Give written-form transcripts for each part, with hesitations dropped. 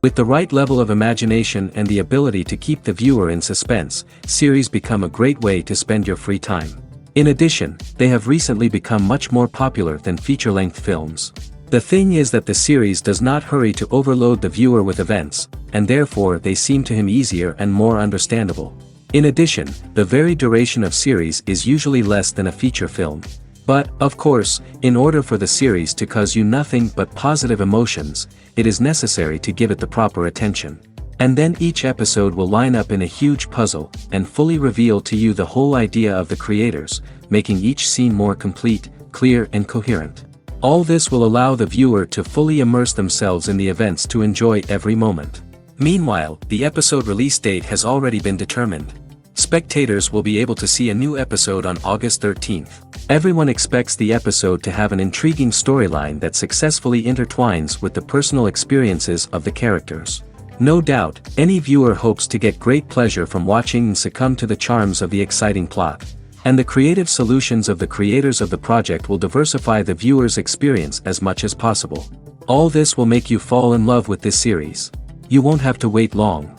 With the right level of imagination and the ability to keep the viewer in suspense, series become a great way to spend your free time. In addition, they have recently become much more popular than feature-length films. The thing is that the series does not hurry to overload the viewer with events, and therefore they seem to him easier and more understandable. In addition, the very duration of series is usually less than a feature film. But, of course, in order for the series to cause you nothing but positive emotions, it is necessary to give it the proper attention. And then each episode will line up in a huge puzzle, and fully reveal to you the whole idea of the creators, making each scene more complete, clear and coherent. All this will allow the viewer to fully immerse themselves in the events to enjoy every moment. Meanwhile, the episode release date has already been determined. Spectators will be able to see a new episode on August 13th. Everyone expects the episode to have an intriguing storyline that successfully intertwines with the personal experiences of the characters. No doubt, any viewer hopes to get great pleasure from watching and succumb to the charms of the exciting plot. And the creative solutions of the creators of the project will diversify the viewer's experience as much as possible. All this will make you fall in love with this series. You won't have to wait long.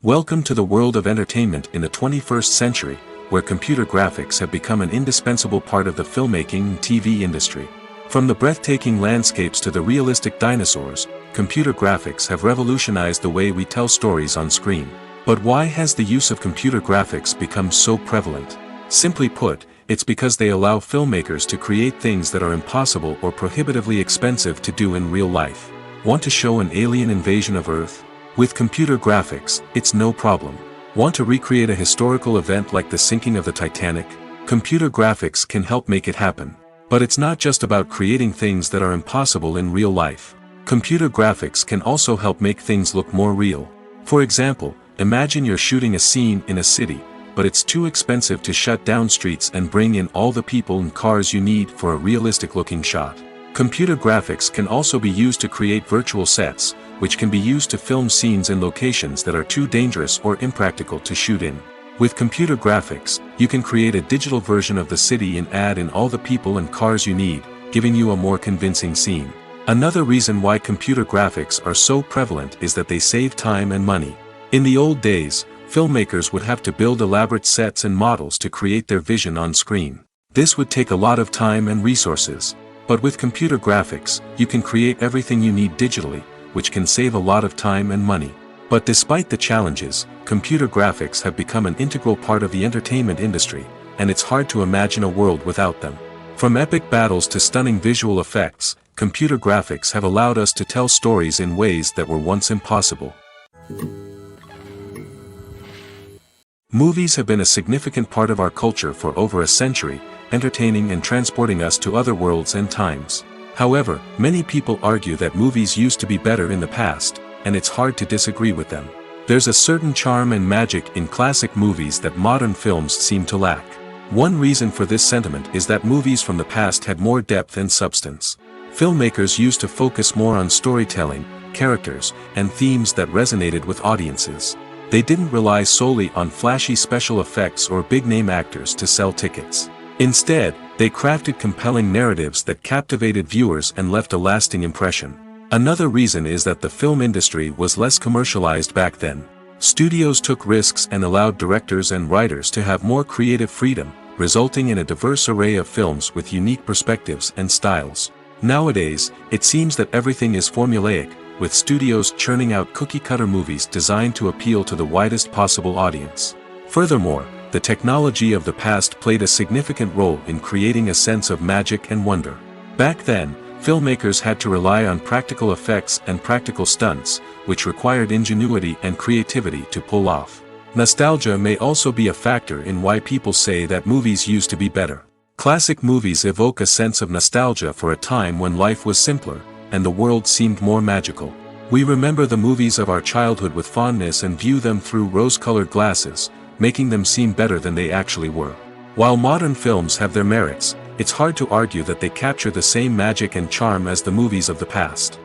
Welcome to the world of entertainment in the 21st century, where computer graphics have become an indispensable part of the filmmaking and TV industry. From the breathtaking landscapes to the realistic dinosaurs, computer graphics have revolutionized the way we tell stories on screen. But why has the use of computer graphics become so prevalent? Simply put, it's because they allow filmmakers to create things that are impossible or prohibitively expensive to do in real life. Want to show an alien invasion of Earth? With computer graphics, it's no problem. Want to recreate a historical event like the sinking of the Titanic? Computer graphics can help make it happen. But it's not just about creating things that are impossible in real life. Computer graphics can also help make things look more real. For example, imagine you're shooting a scene in a city, but it's too expensive to shut down streets and bring in all the people and cars you need for a realistic-looking shot. Computer graphics can also be used to create virtual sets, which can be used to film scenes in locations that are too dangerous or impractical to shoot in. With computer graphics, you can create a digital version of the city and add in all the people and cars you need, giving you a more convincing scene. Another reason why computer graphics are so prevalent is that they save time and money. In the old days, filmmakers would have to build elaborate sets and models to create their vision on screen. This would take a lot of time and resources. But with computer graphics, you can create everything you need digitally, which can save a lot of time and money. But despite the challenges, computer graphics have become an integral part of the entertainment industry, and it's hard to imagine a world without them. From epic battles to stunning visual effects, computer graphics have allowed us to tell stories in ways that were once impossible. Movies have been a significant part of our culture for over a century, entertaining and transporting us to other worlds and times. However, many people argue that movies used to be better in the past, and it's hard to disagree with them. There's a certain charm and magic in classic movies that modern films seem to lack. One reason for this sentiment is that movies from the past had more depth and substance. Filmmakers used to focus more on storytelling, characters, and themes that resonated with audiences. They didn't rely solely on flashy special effects or big-name actors to sell tickets. Instead, they crafted compelling narratives that captivated viewers and left a lasting impression. Another reason is that the film industry was less commercialized back then. Studios took risks and allowed directors and writers to have more creative freedom, resulting in a diverse array of films with unique perspectives and styles. Nowadays, it seems that everything is formulaic, with studios churning out cookie-cutter movies designed to appeal to the widest possible audience. Furthermore, the technology of the past played a significant role in creating a sense of magic and wonder. Back then, filmmakers had to rely on practical effects and practical stunts, which required ingenuity and creativity to pull off. Nostalgia may also be a factor in why people say that movies used to be better. Classic movies evoke a sense of nostalgia for a time when life was simpler, and the world seemed more magical. We remember the movies of our childhood with fondness and view them through rose-colored glasses, making them seem better than they actually were. While modern films have their merits, it's hard to argue that they capture the same magic and charm as the movies of the past.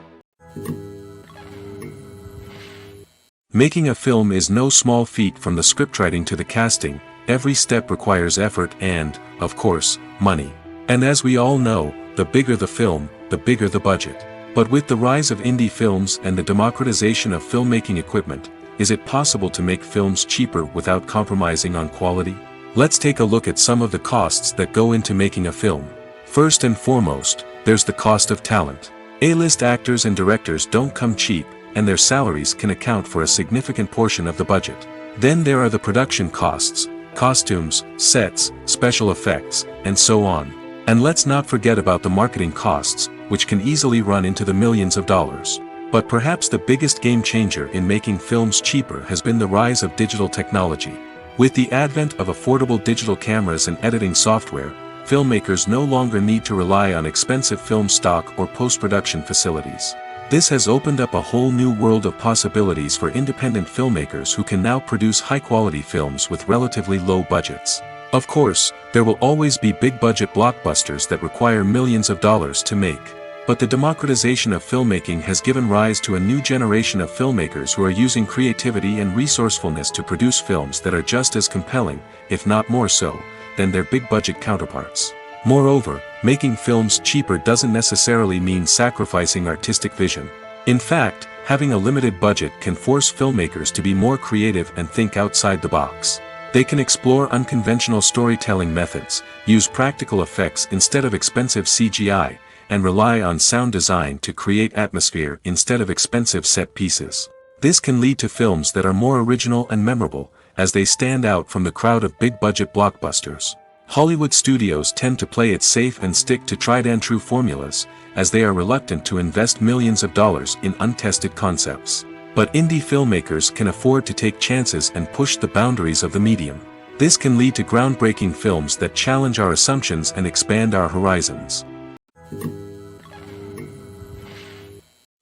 Making a film is no small feat. From the scriptwriting to the casting, every step requires effort and, of course, money. And as we all know, the bigger the film, the bigger the budget. But with the rise of indie films and the democratization of filmmaking equipment, is it possible to make films cheaper without compromising on quality? Let's take a look at some of the costs that go into making a film. First and foremost, there's the cost of talent. A-list actors and directors don't come cheap, and their salaries can account for a significant portion of the budget. Then there are the production costs, costumes, sets, special effects, and so on. And let's not forget about the marketing costs, which can easily run into the millions of dollars. But perhaps the biggest game changer in making films cheaper has been the rise of digital technology. With the advent of affordable digital cameras and editing software, filmmakers no longer need to rely on expensive film stock or post-production facilities. This has opened up a whole new world of possibilities for independent filmmakers who can now produce high-quality films with relatively low budgets. Of course, there will always be big-budget blockbusters that require millions of dollars to make. But the democratization of filmmaking has given rise to a new generation of filmmakers who are using creativity and resourcefulness to produce films that are just as compelling, if not more so, than their big-budget counterparts. Moreover, making films cheaper doesn't necessarily mean sacrificing artistic vision. In fact, having a limited budget can force filmmakers to be more creative and think outside the box. They can explore unconventional storytelling methods, use practical effects instead of expensive CGI, and rely on sound design to create atmosphere instead of expensive set pieces. This can lead to films that are more original and memorable, as they stand out from the crowd of big-budget blockbusters. Hollywood studios tend to play it safe and stick to tried-and-true formulas, as they are reluctant to invest millions of dollars in untested concepts. But indie filmmakers can afford to take chances and push the boundaries of the medium. This can lead to groundbreaking films that challenge our assumptions and expand our horizons.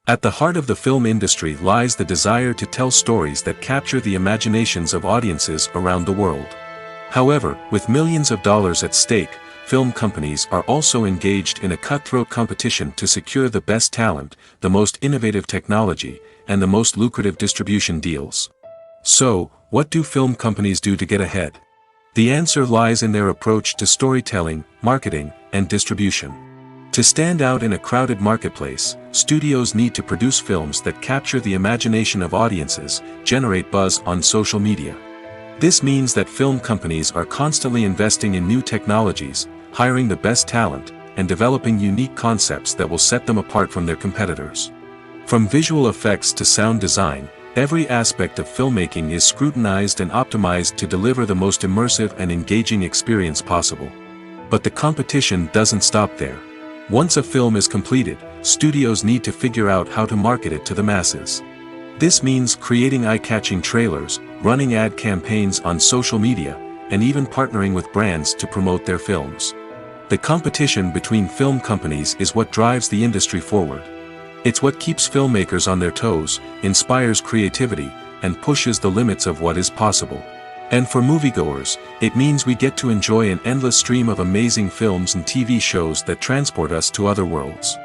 At the heart of the film industry lies the desire to tell stories that capture the imaginations of audiences around the world. However, with millions of dollars at stake, film companies are also engaged in a cutthroat competition to secure the best talent, the most innovative technology, and the most lucrative distribution deals. So, what do film companies do to get ahead? The answer lies in their approach to storytelling, marketing, and distribution. To stand out in a crowded marketplace, studios need to produce films that capture the imagination of audiences, generate buzz on social media. This means that film companies are constantly investing in new technologies, hiring the best talent, and developing unique concepts that will set them apart from their competitors. From visual effects to sound design, every aspect of filmmaking is scrutinized and optimized to deliver the most immersive and engaging experience possible. But the competition doesn't stop there. Once a film is completed, studios need to figure out how to market it to the masses. This means creating eye-catching trailers, running ad campaigns on social media, and even partnering with brands to promote their films. The competition between film companies is what drives the industry forward. It's what keeps filmmakers on their toes, inspires creativity, and pushes the limits of what is possible. And for moviegoers, it means we get to enjoy an endless stream of amazing films and TV shows that transport us to other worlds.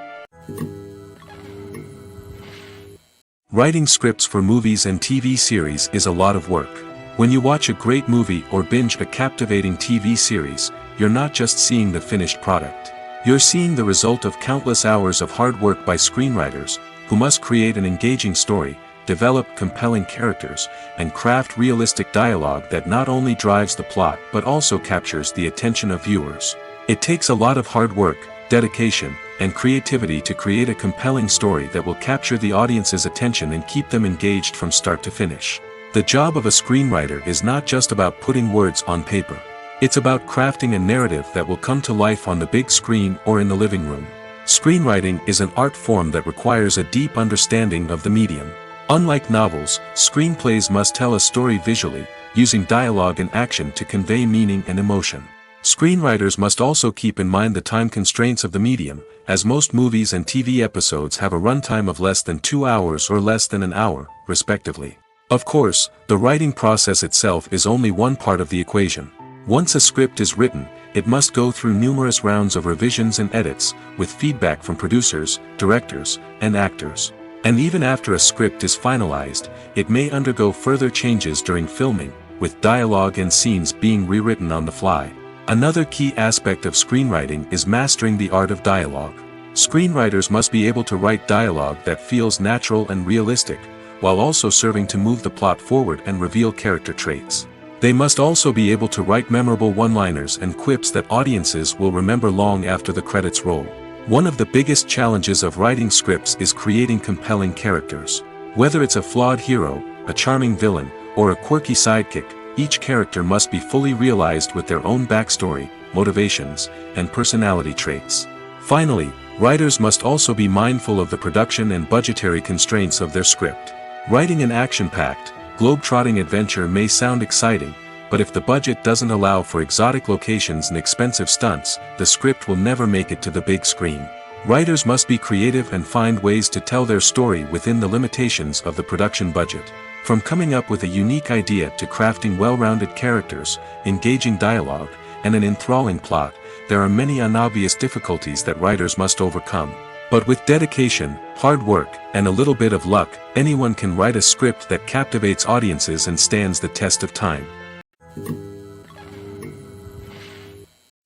Writing scripts for movies and TV series is a lot of work. When you watch a great movie or binge a captivating TV series, you're not just seeing the finished product. You're seeing the result of countless hours of hard work by screenwriters, who must create an engaging story, develop compelling characters, and craft realistic dialogue that not only drives the plot but also captures the attention of viewers. It takes a lot of hard work, dedication, and creativity to create a compelling story that will capture the audience's attention and keep them engaged from start to finish. The job of a screenwriter is not just about putting words on paper. It's about crafting a narrative that will come to life on the big screen or in the living room. Screenwriting is an art form that requires a deep understanding of the medium. Unlike novels, screenplays must tell a story visually, using dialogue and action to convey meaning and emotion. Screenwriters must also keep in mind the time constraints of the medium, as most movies and TV episodes have a runtime of less than 2 hours or less than an hour, respectively. Of course, the writing process itself is only one part of the equation. Once a script is written, it must go through numerous rounds of revisions and edits, with feedback from producers, directors, and actors. And even after a script is finalized, it may undergo further changes during filming, with dialogue and scenes being rewritten on the fly. Another key aspect of screenwriting is mastering the art of dialogue. Screenwriters must be able to write dialogue that feels natural and realistic, while also serving to move the plot forward and reveal character traits. They must also be able to write memorable one-liners and quips that audiences will remember long after the credits roll. One of the biggest challenges of writing scripts is creating compelling characters. Whether it's a flawed hero, a charming villain, or a quirky sidekick, each character must be fully realized with their own backstory, motivations, and personality traits. Finally, writers must also be mindful of the production and budgetary constraints of their script. Writing an action-packed, globe-trotting adventure may sound exciting, but if the budget doesn't allow for exotic locations and expensive stunts, the script will never make it to the big screen. Writers must be creative and find ways to tell their story within the limitations of the production budget. From coming up with a unique idea to crafting well-rounded characters, engaging dialogue, and an enthralling plot, there are many unobvious difficulties that writers must overcome. But with dedication, hard work, and a little bit of luck, anyone can write a script that captivates audiences and stands the test of time.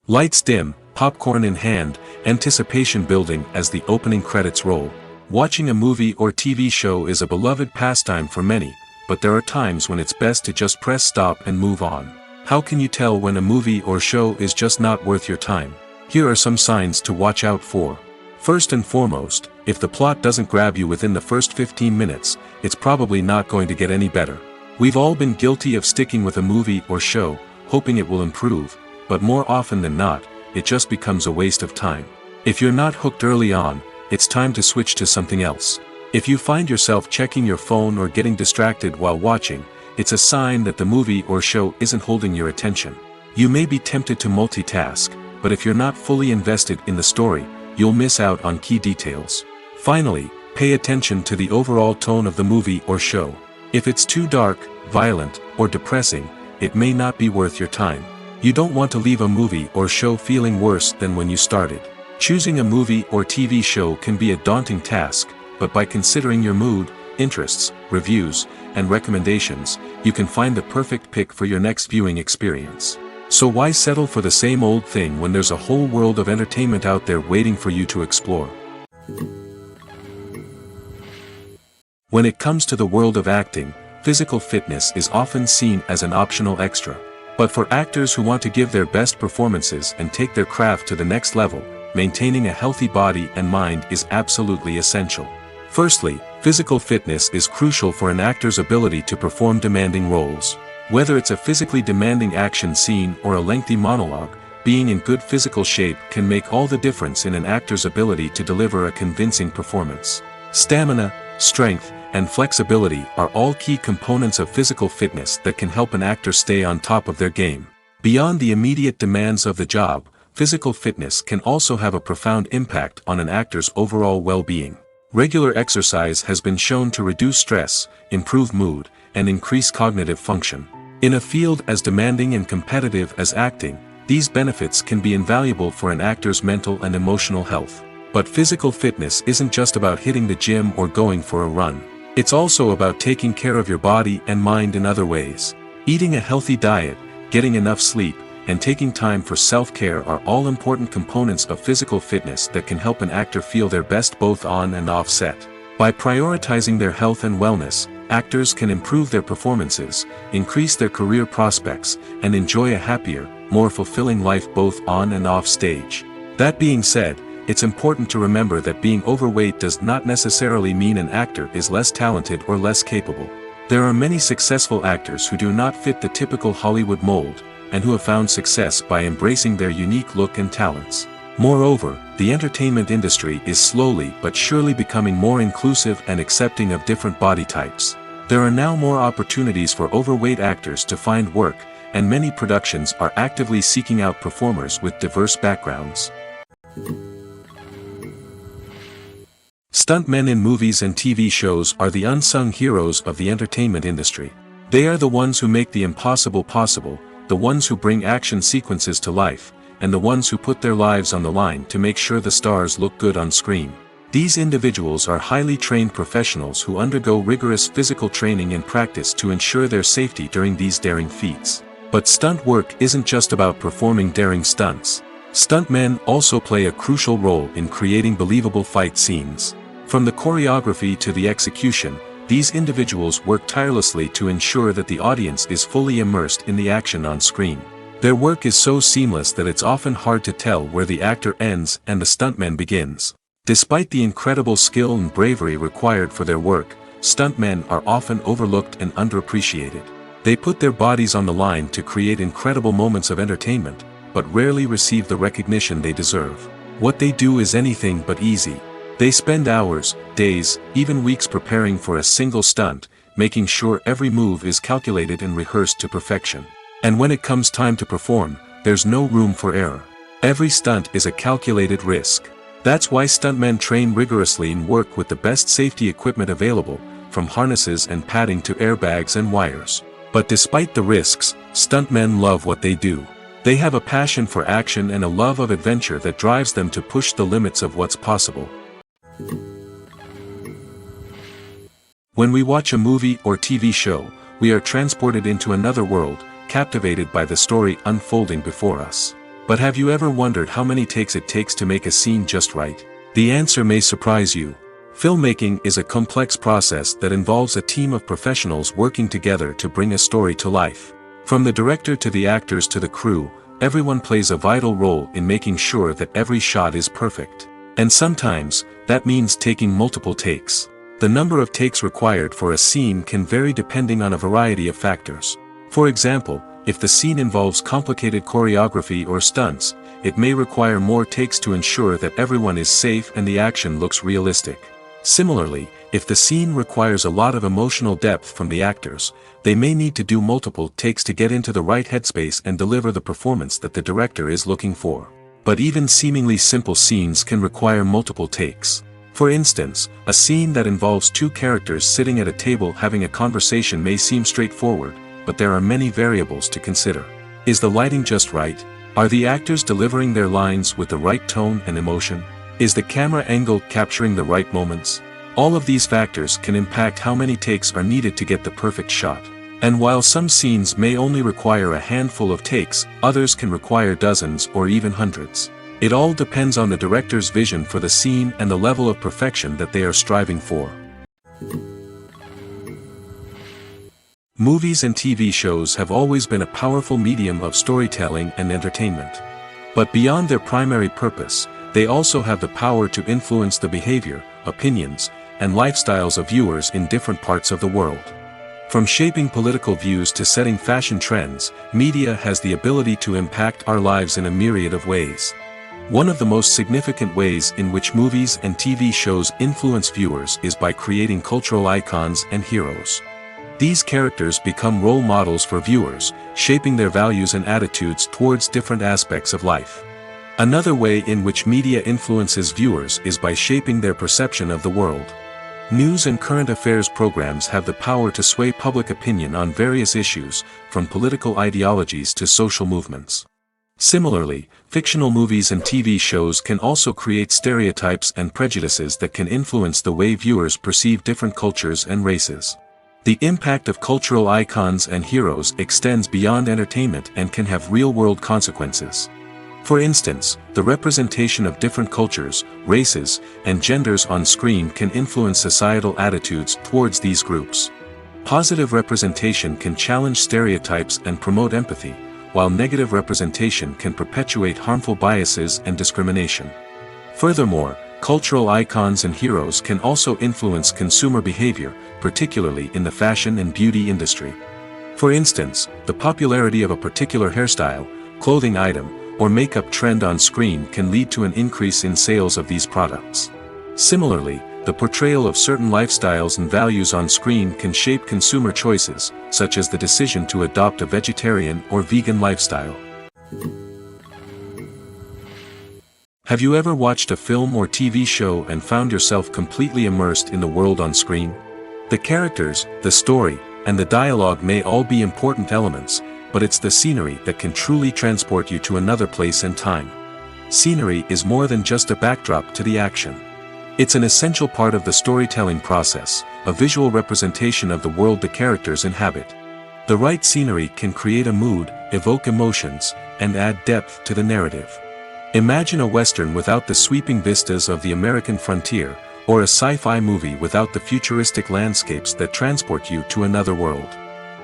Lights dim, popcorn in hand, anticipation building as the opening credits roll. Watching a movie or TV show is a beloved pastime for many, but there are times when it's best to just press stop and move on. How can you tell when a movie or show is just not worth your time? Here are some signs to watch out for. First and foremost, if the plot doesn't grab you within the first 15 minutes, it's probably not going to get any better. We've all been guilty of sticking with a movie or show, hoping it will improve, but more often than not, it just becomes a waste of time. If you're not hooked early on, it's time to switch to something else. If you find yourself checking your phone or getting distracted while watching, it's a sign that the movie or show isn't holding your attention. You may be tempted to multitask, but if you're not fully invested in the story, you'll miss out on key details. Finally, pay attention to the overall tone of the movie or show. If it's too dark, violent, or depressing, it may not be worth your time. You don't want to leave a movie or show feeling worse than when you started. Choosing a movie or TV show can be a daunting task, but by considering your mood, interests, reviews, and recommendations, you can find the perfect pick for your next viewing experience. So why settle for the same old thing when there's a whole world of entertainment out there waiting for you to explore? When it comes to the world of acting, physical fitness is often seen as an optional extra. But for actors who want to give their best performances and take their craft to the next level, maintaining a healthy body and mind is absolutely essential. Firstly, physical fitness is crucial for an actor's ability to perform demanding roles. Whether it's a physically demanding action scene or a lengthy monologue, being in good physical shape can make all the difference in an actor's ability to deliver a convincing performance. Stamina, strength, and flexibility are all key components of physical fitness that can help an actor stay on top of their game. Beyond the immediate demands of the job, physical fitness can also have a profound impact on an actor's overall well-being. Regular exercise has been shown to reduce stress, improve mood, and increase cognitive function. In a field as demanding and competitive as acting, these benefits can be invaluable for an actor's mental and emotional health. But physical fitness isn't just about hitting the gym or going for a run. It's also about taking care of your body and mind in other ways. Eating a healthy diet, getting enough sleep, and taking time for self-care are all important components of physical fitness that can help an actor feel their best both on and off set. By prioritizing their health and wellness, actors can improve their performances, increase their career prospects, and enjoy a happier, more fulfilling life both on and off stage. That being said, it's important to remember that being overweight does not necessarily mean an actor is less talented or less capable. There are many successful actors who do not fit the typical Hollywood mold, and who have found success by embracing their unique look and talents. Moreover, the entertainment industry is slowly but surely becoming more inclusive and accepting of different body types. There are now more opportunities for overweight actors to find work, and many productions are actively seeking out performers with diverse backgrounds. Stuntmen in movies and TV shows are the unsung heroes of the entertainment industry. They are the ones who make the impossible possible, the ones who bring action sequences to life, and the ones who put their lives on the line to make sure the stars look good on screen. These individuals are highly trained professionals who undergo rigorous physical training and practice to ensure their safety during these daring feats. But stunt work isn't just about performing daring stunts. Stuntmen also play a crucial role in creating believable fight scenes. From the choreography to the execution, these individuals work tirelessly to ensure that the audience is fully immersed in the action on screen. Their work is so seamless that it's often hard to tell where the actor ends and the stuntman begins. Despite the incredible skill and bravery required for their work, stuntmen are often overlooked and underappreciated. They put their bodies on the line to create incredible moments of entertainment, but rarely receive the recognition they deserve. What they do is anything but easy. They spend hours, days, even weeks preparing for a single stunt, making sure every move is calculated and rehearsed to perfection. And when it comes time to perform, there's no room for error. Every stunt is a calculated risk. That's why stuntmen train rigorously and work with the best safety equipment available, from harnesses and padding to airbags and wires. But despite the risks, stuntmen love what they do. They have a passion for action and a love of adventure that drives them to push the limits of what's possible. When we watch a movie or TV show, we are transported into another world, captivated by the story unfolding before us. But have you ever wondered how many takes it takes to make a scene just right? The answer may surprise you. Filmmaking is a complex process that involves a team of professionals working together to bring a story to life. From the director to the actors to the crew, everyone plays a vital role in making sure that every shot is perfect. And sometimes, that means taking multiple takes. The number of takes required for a scene can vary depending on a variety of factors. For example, if the scene involves complicated choreography or stunts, it may require more takes to ensure that everyone is safe and the action looks realistic. Similarly, if the scene requires a lot of emotional depth from the actors, they may need to do multiple takes to get into the right headspace and deliver the performance that the director is looking for. But even seemingly simple scenes can require multiple takes. For instance, a scene that involves two characters sitting at a table having a conversation may seem straightforward, but there are many variables to consider. Is the lighting just right? Are the actors delivering their lines with the right tone and emotion? Is the camera angle capturing the right moments? All of these factors can impact how many takes are needed to get the perfect shot. And while some scenes may only require a handful of takes, others can require dozens or even hundreds. It all depends on the director's vision for the scene and the level of perfection that they are striving for. Movies and TV shows have always been a powerful medium of storytelling and entertainment. But beyond their primary purpose, they also have the power to influence the behavior, opinions, and lifestyles of viewers in different parts of the world. From shaping political views to setting fashion trends, media has the ability to impact our lives in a myriad of ways. One of the most significant ways in which movies and TV shows influence viewers is by creating cultural icons and heroes. These characters become role models for viewers, shaping their values and attitudes towards different aspects of life. Another way in which media influences viewers is by shaping their perception of the world. News and current affairs programs have the power to sway public opinion on various issues, from political ideologies to social movements. Similarly, fictional movies and TV shows can also create stereotypes and prejudices that can influence the way viewers perceive different cultures and races. The impact of cultural icons and heroes extends beyond entertainment and can have real-world consequences. For instance, the representation of different cultures, races, and genders on screen can influence societal attitudes towards these groups. Positive representation can challenge stereotypes and promote empathy, while negative representation can perpetuate harmful biases and discrimination. Furthermore, cultural icons and heroes can also influence consumer behavior, particularly in the fashion and beauty industry. For instance, the popularity of a particular hairstyle, clothing item, or makeup trend on screen can lead to an increase in sales of these products. Similarly, the portrayal of certain lifestyles and values on screen can shape consumer choices, such as the decision to adopt a vegetarian or vegan lifestyle. Have you ever watched a film or TV show and found yourself completely immersed in the world on screen? The characters, the story, and the dialogue may all be important elements, but it's the scenery that can truly transport you to another place and time. Scenery is more than just a backdrop to the action. It's an essential part of the storytelling process, a visual representation of the world the characters inhabit. The right scenery can create a mood, evoke emotions, and add depth to the narrative. Imagine a western without the sweeping vistas of the American frontier, or a sci-fi movie without the futuristic landscapes that transport you to another world.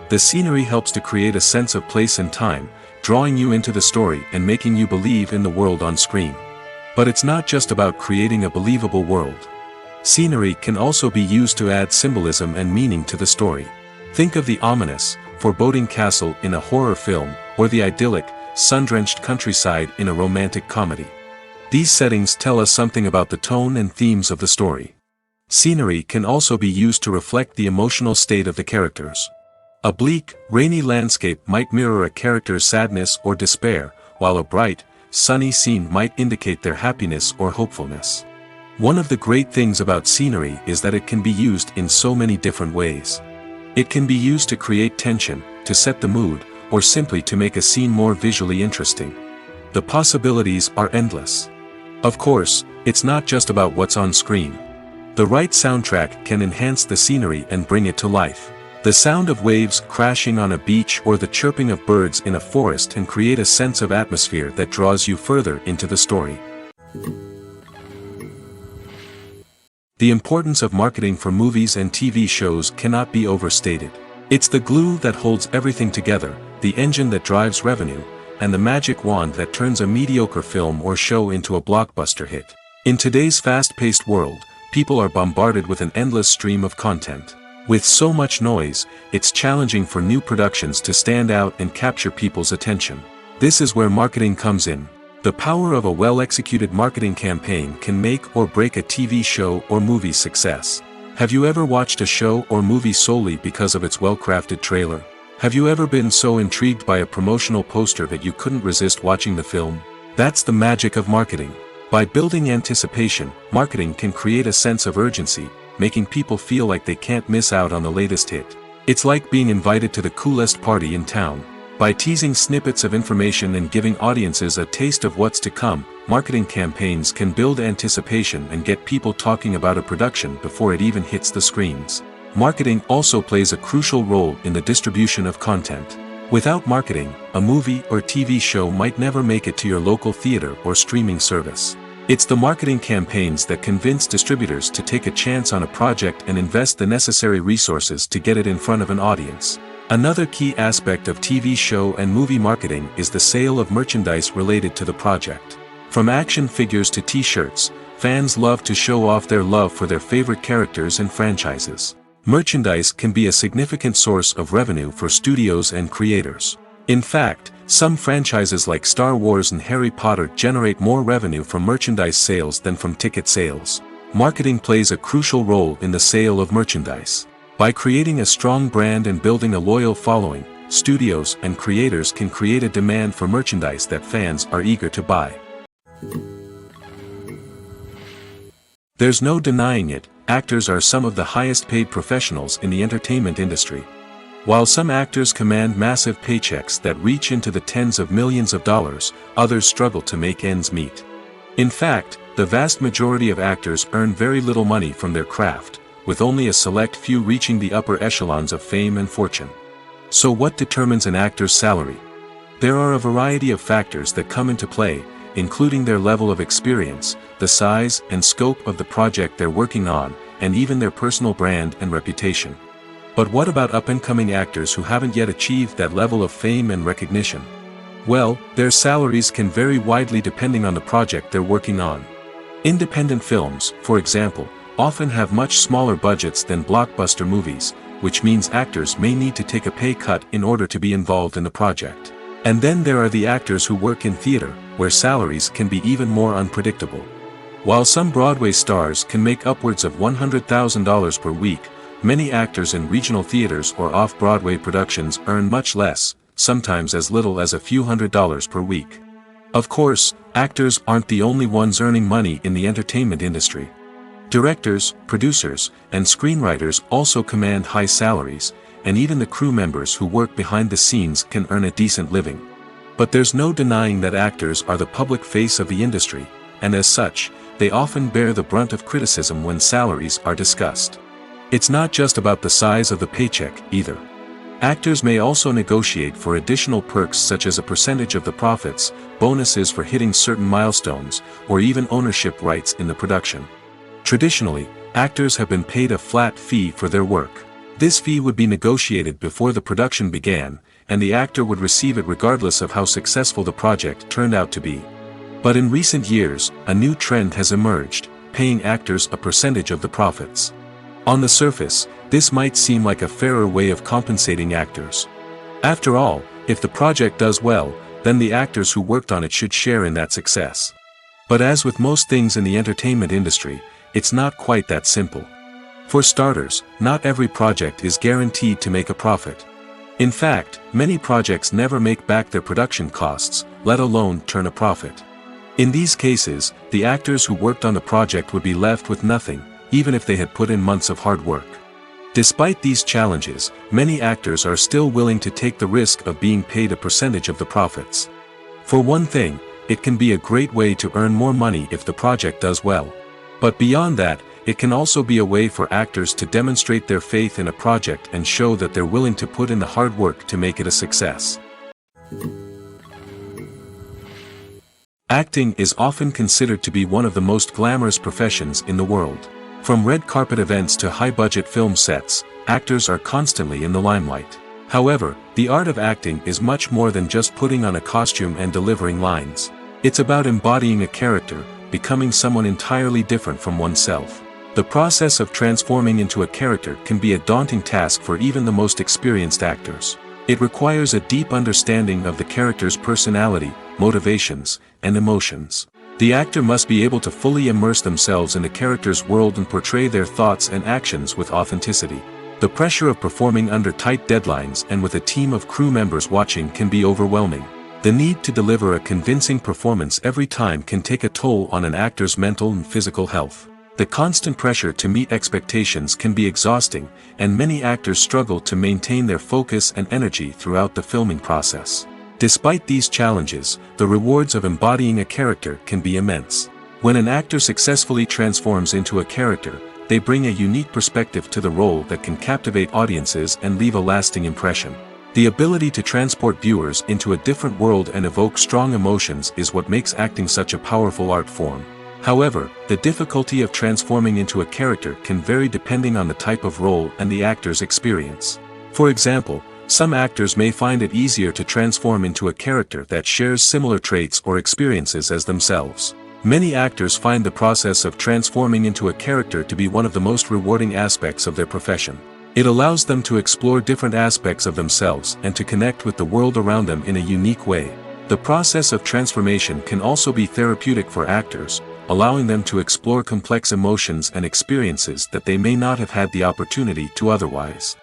The scenery helps to create a sense of place and time, drawing you into the story and making you believe in the world on screen. But it's not just about creating a believable world. Scenery can also be used to add symbolism and meaning to the story. Think of the ominous, foreboding castle in a horror film, or the idyllic, sun-drenched countryside in a romantic comedy. These settings tell us something about the tone and themes of the story. Scenery can also be used to reflect the emotional state of the characters. A bleak, rainy landscape might mirror a character's sadness or despair, while a bright, sunny scene might indicate their happiness or hopefulness. One of the great things about scenery is that it can be used in so many different ways. It can be used to create tension, to set the mood, or simply to make a scene more visually interesting. The possibilities are endless. Of course, it's not just about what's on screen. The right soundtrack can enhance the scenery and bring it to life. The sound of waves crashing on a beach or the chirping of birds in a forest can create a sense of atmosphere that draws you further into the story. The importance of marketing for movies and TV shows cannot be overstated. It's the glue that holds everything together, the engine that drives revenue, and the magic wand that turns a mediocre film or show into a blockbuster hit. In today's fast-paced world, people are bombarded with an endless stream of content. With so much noise, it's challenging for new productions to stand out and capture people's attention. This is where marketing comes in. The power of a well-executed marketing campaign can make or break a TV show or movie's success. Have you ever watched a show or movie solely because of its well-crafted trailer? Have you ever been so intrigued by a promotional poster that you couldn't resist watching the film? That's the magic of marketing. By building anticipation, marketing can create a sense of urgency, making people feel like they can't miss out on the latest hit. It's like being invited to the coolest party in town. By teasing snippets of information and giving audiences a taste of what's to come, marketing campaigns can build anticipation and get people talking about a production before it even hits the screens. Marketing also plays a crucial role in the distribution of content. Without marketing, a movie or TV show might never make it to your local theater or streaming service. It's the marketing campaigns that convince distributors to take a chance on a project and invest the necessary resources to get it in front of an audience. Another key aspect of TV show and movie marketing is the sale of merchandise related to the project. From action figures to t-shirts, fans love to show off their love for their favorite characters and franchises. Merchandise can be a significant source of revenue for studios and creators. In fact, some franchises like Star Wars and Harry Potter generate more revenue from merchandise sales than from ticket sales. Marketing plays a crucial role in the sale of merchandise. By creating a strong brand and building a loyal following, studios and creators can create a demand for merchandise that fans are eager to buy. There's no denying it, actors are some of the highest paid professionals in the entertainment industry. While some actors command massive paychecks that reach into the tens of millions of dollars, others struggle to make ends meet. In fact, the vast majority of actors earn very little money from their craft, with only a select few reaching the upper echelons of fame and fortune. So what determines an actor's salary? There are a variety of factors that come into play, including their level of experience, the size and scope of the project they're working on, and even their personal brand and reputation. But what about up-and-coming actors who haven't yet achieved that level of fame and recognition? Well, their salaries can vary widely depending on the project they're working on. Independent films, for example, often have much smaller budgets than blockbuster movies, which means actors may need to take a pay cut in order to be involved in the project. And then there are the actors who work in theater, where salaries can be even more unpredictable. While some Broadway stars can make upwards of $100,000 per week, many actors in regional theaters or off-Broadway productions earn much less, sometimes as little as a few $100s per week. Of course, actors aren't the only ones earning money in the entertainment industry. Directors, producers, and screenwriters also command high salaries, and even the crew members who work behind the scenes can earn a decent living. But there's no denying that actors are the public face of the industry, and as such, they often bear the brunt of criticism when salaries are discussed. It's not just about the size of the paycheck, either. Actors may also negotiate for additional perks such as a percentage of the profits, bonuses for hitting certain milestones, or even ownership rights in the production. Traditionally, actors have been paid a flat fee for their work. This fee would be negotiated before the production began, and the actor would receive it regardless of how successful the project turned out to be. But in recent years, a new trend has emerged, paying actors a percentage of the profits. On the surface, this might seem like a fairer way of compensating actors. After all, if the project does well, then the actors who worked on it should share in that success. But as with most things in the entertainment industry, it's not quite that simple. For starters, not every project is guaranteed to make a profit. In fact, many projects never make back their production costs, let alone turn a profit. In these cases, the actors who worked on the project would be left with nothing, even if they had put in months of hard work. Despite these challenges, many actors are still willing to take the risk of being paid a percentage of the profits. For one thing, it can be a great way to earn more money if the project does well. But beyond that, it can also be a way for actors to demonstrate their faith in a project and show that they're willing to put in the hard work to make it a success. Acting is often considered to be one of the most glamorous professions in the world. From red carpet events to high-budget film sets, actors are constantly in the limelight. However, the art of acting is much more than just putting on a costume and delivering lines. It's about embodying a character, becoming someone entirely different from oneself. The process of transforming into a character can be a daunting task for even the most experienced actors. It requires a deep understanding of the character's personality, motivations, and emotions. The actor must be able to fully immerse themselves in the character's world and portray their thoughts and actions with authenticity. The pressure of performing under tight deadlines and with a team of crew members watching can be overwhelming. The need to deliver a convincing performance every time can take a toll on an actor's mental and physical health. The constant pressure to meet expectations can be exhausting, and many actors struggle to maintain their focus and energy throughout the filming process. Despite these challenges, the rewards of embodying a character can be immense. When an actor successfully transforms into a character, they bring a unique perspective to the role that can captivate audiences and leave a lasting impression. The ability to transport viewers into a different world and evoke strong emotions is what makes acting such a powerful art form. However, the difficulty of transforming into a character can vary depending on the type of role and the actor's experience. For example, some actors may find it easier to transform into a character that shares similar traits or experiences as themselves. Many actors find the process of transforming into a character to be one of the most rewarding aspects of their profession. It allows them to explore different aspects of themselves and to connect with the world around them in a unique way. The process of transformation can also be therapeutic for actors, allowing them to explore complex emotions and experiences that they may not have had the opportunity to otherwise.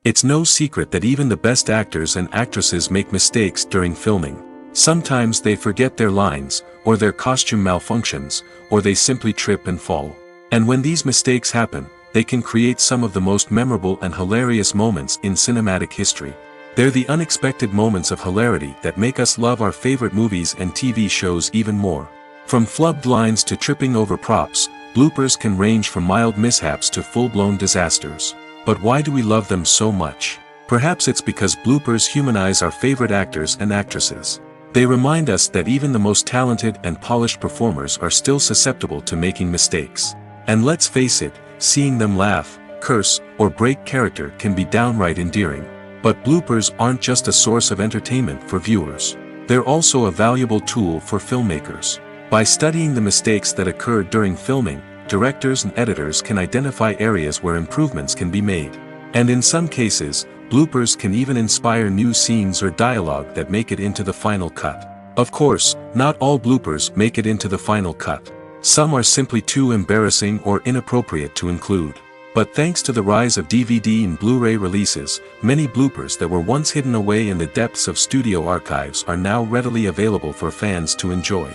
It's no secret that even the best actors and actresses make mistakes during filming. Sometimes they forget their lines, or their costume malfunctions, or they simply trip and fall. And when these mistakes happen, they can create some of the most memorable and hilarious moments in cinematic history. They're the unexpected moments of hilarity that make us love our favorite movies and TV shows even more. From flubbed lines to tripping over props, bloopers can range from mild mishaps to full-blown disasters. But why do we love them so much? Perhaps it's because bloopers humanize our favorite actors and actresses. They remind us that even the most talented and polished performers are still susceptible to making mistakes. And let's face it, seeing them laugh, curse, or break character can be downright endearing. But bloopers aren't just a source of entertainment for viewers. They're also a valuable tool for filmmakers. By studying the mistakes that occurred during filming, directors and editors can identify areas where improvements can be made. And in some cases, bloopers can even inspire new scenes or dialogue that make it into the final cut. Of course, not all bloopers make it into the final cut. Some are simply too embarrassing or inappropriate to include. But thanks to the rise of DVD and Blu-ray releases, many bloopers that were once hidden away in the depths of studio archives are now readily available for fans to enjoy.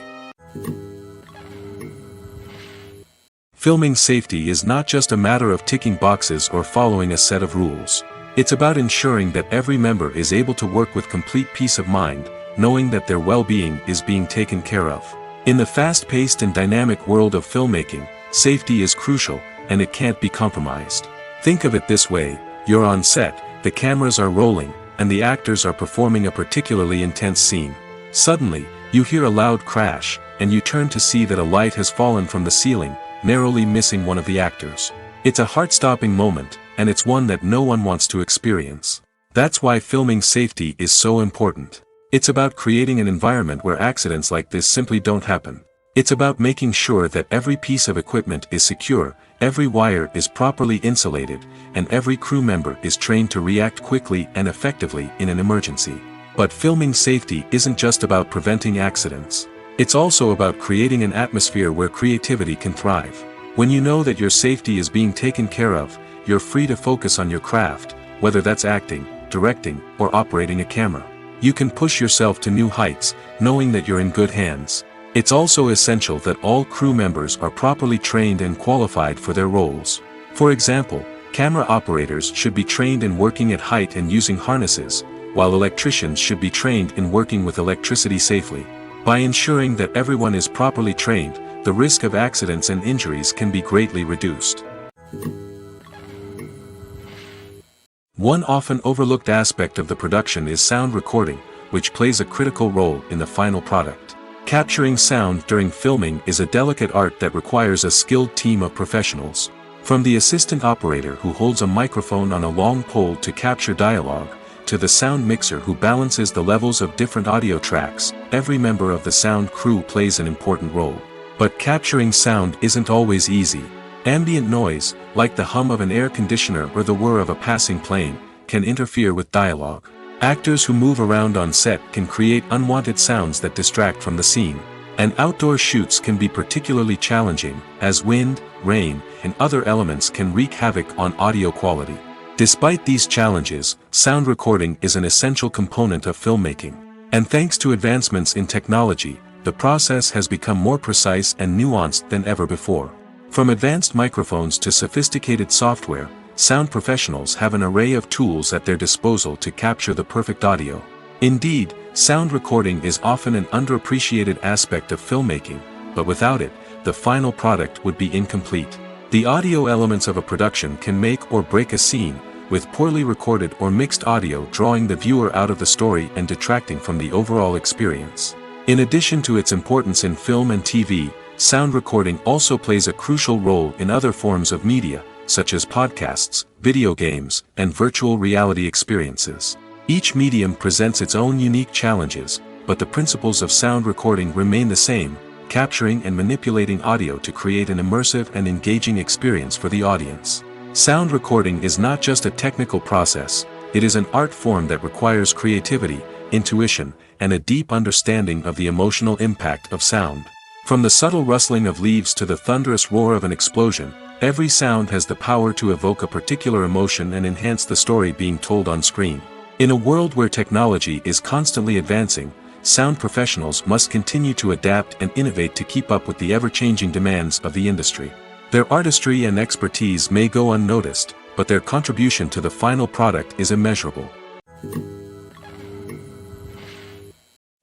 Filming safety is not just a matter of ticking boxes or following a set of rules. It's about ensuring that every member is able to work with complete peace of mind, knowing that their well-being is being taken care of. In the fast-paced and dynamic world of filmmaking, safety is crucial, and it can't be compromised. Think of it this way: you're on set, the cameras are rolling, and the actors are performing a particularly intense scene. Suddenly, you hear a loud crash, and you turn to see that a light has fallen from the ceiling, narrowly missing one of the actors. It's a heart-stopping moment, and it's one that no one wants to experience. That's why filming safety is so important. It's about creating an environment where accidents like this simply don't happen. It's about making sure that every piece of equipment is secure, every wire is properly insulated, and every crew member is trained to react quickly and effectively in an emergency. But filming safety isn't just about preventing accidents. It's also about creating an atmosphere where creativity can thrive. When you know that your safety is being taken care of, you're free to focus on your craft, whether that's acting, directing, or operating a camera. You can push yourself to new heights, knowing that you're in good hands. It's also essential that all crew members are properly trained and qualified for their roles. For example, camera operators should be trained in working at height and using harnesses, while electricians should be trained in working with electricity safely. By ensuring that everyone is properly trained, the risk of accidents and injuries can be greatly reduced. One often overlooked aspect of the production is sound recording, which plays a critical role in the final product. Capturing sound during filming is a delicate art that requires a skilled team of professionals. From the assistant operator who holds a microphone on a long pole to capture dialogue, to the sound mixer who balances the levels of different audio tracks, every member of the sound crew plays an important role. But capturing sound isn't always easy. Ambient noise, like the hum of an air conditioner or the whir of a passing plane, can interfere with dialogue. Actors who move around on set can create unwanted sounds that distract from the scene. And outdoor shoots can be particularly challenging, as wind, rain, and other elements can wreak havoc on audio quality. Despite these challenges, sound recording is an essential component of filmmaking. And thanks to advancements in technology, the process has become more precise and nuanced than ever before. From advanced microphones to sophisticated software, sound professionals have an array of tools at their disposal to capture the perfect audio. Indeed, sound recording is often an underappreciated aspect of filmmaking, but without it, the final product would be incomplete. The audio elements of a production can make or break a scene, with poorly recorded or mixed audio drawing the viewer out of the story and detracting from the overall experience. In addition to its importance in film and TV, sound recording also plays a crucial role in other forms of media, such as podcasts, video games, and virtual reality experiences. Each medium presents its own unique challenges, but the principles of sound recording remain the same: capturing and manipulating audio to create an immersive and engaging experience for the audience. Sound recording is not just a technical process, it is an art form that requires creativity, intuition, and a deep understanding of the emotional impact of sound. From the subtle rustling of leaves to the thunderous roar of an explosion, every sound has the power to evoke a particular emotion and enhance the story being told on screen. In a world where technology is constantly advancing, sound professionals must continue to adapt and innovate to keep up with the ever-changing demands of the industry. Their artistry and expertise may go unnoticed, but their contribution to the final product is immeasurable.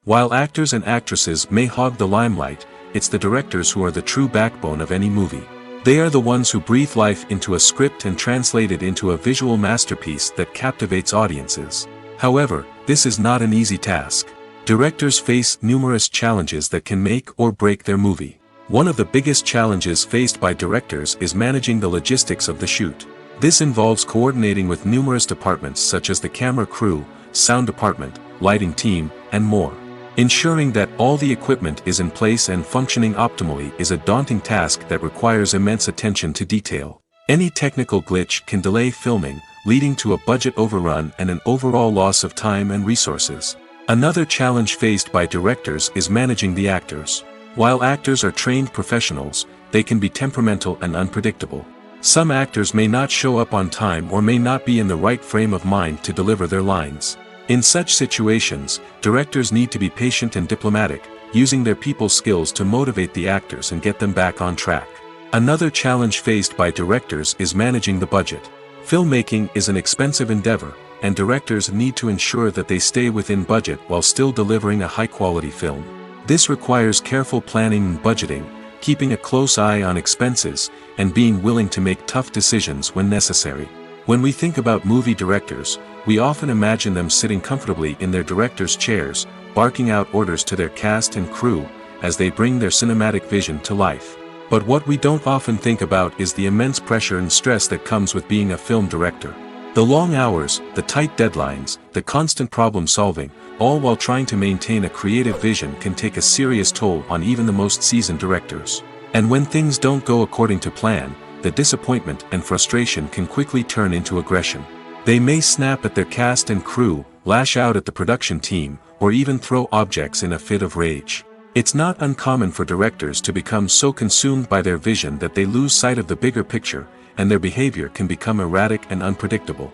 While actors and actresses may hog the limelight, it's the directors who are the true backbone of any movie. They are the ones who breathe life into a script and translate it into a visual masterpiece that captivates audiences. However, this is not an easy task. Directors face numerous challenges that can make or break their movie. One of the biggest challenges faced by directors is managing the logistics of the shoot. This involves coordinating with numerous departments such as the camera crew, sound department, lighting team, and more. Ensuring that all the equipment is in place and functioning optimally is a daunting task that requires immense attention to detail. Any technical glitch can delay filming, leading to a budget overrun and an overall loss of time and resources. Another challenge faced by directors is managing the actors. While actors are trained professionals, they can be temperamental and unpredictable. Some actors may not show up on time or may not be in the right frame of mind to deliver their lines. In such situations, directors need to be patient and diplomatic, using their people skills to motivate the actors and get them back on track. Another challenge faced by directors is managing the budget. Filmmaking is an expensive endeavor, and directors need to ensure that they stay within budget while still delivering a high-quality film. This requires careful planning and budgeting, keeping a close eye on expenses, and being willing to make tough decisions when necessary. When we think about movie directors, we often imagine them sitting comfortably in their director's chairs, barking out orders to their cast and crew, as they bring their cinematic vision to life. But what we don't often think about is the immense pressure and stress that comes with being a film director. The long hours, the tight deadlines, the constant problem solving, all while trying to maintain a creative vision can take a serious toll on even the most seasoned directors. And when things don't go according to plan, the disappointment and frustration can quickly turn into aggression. They may snap at their cast and crew, lash out at the production team, or even throw objects in a fit of rage. It's not uncommon for directors to become so consumed by their vision that they lose sight of the bigger picture, and their behavior can become erratic and unpredictable.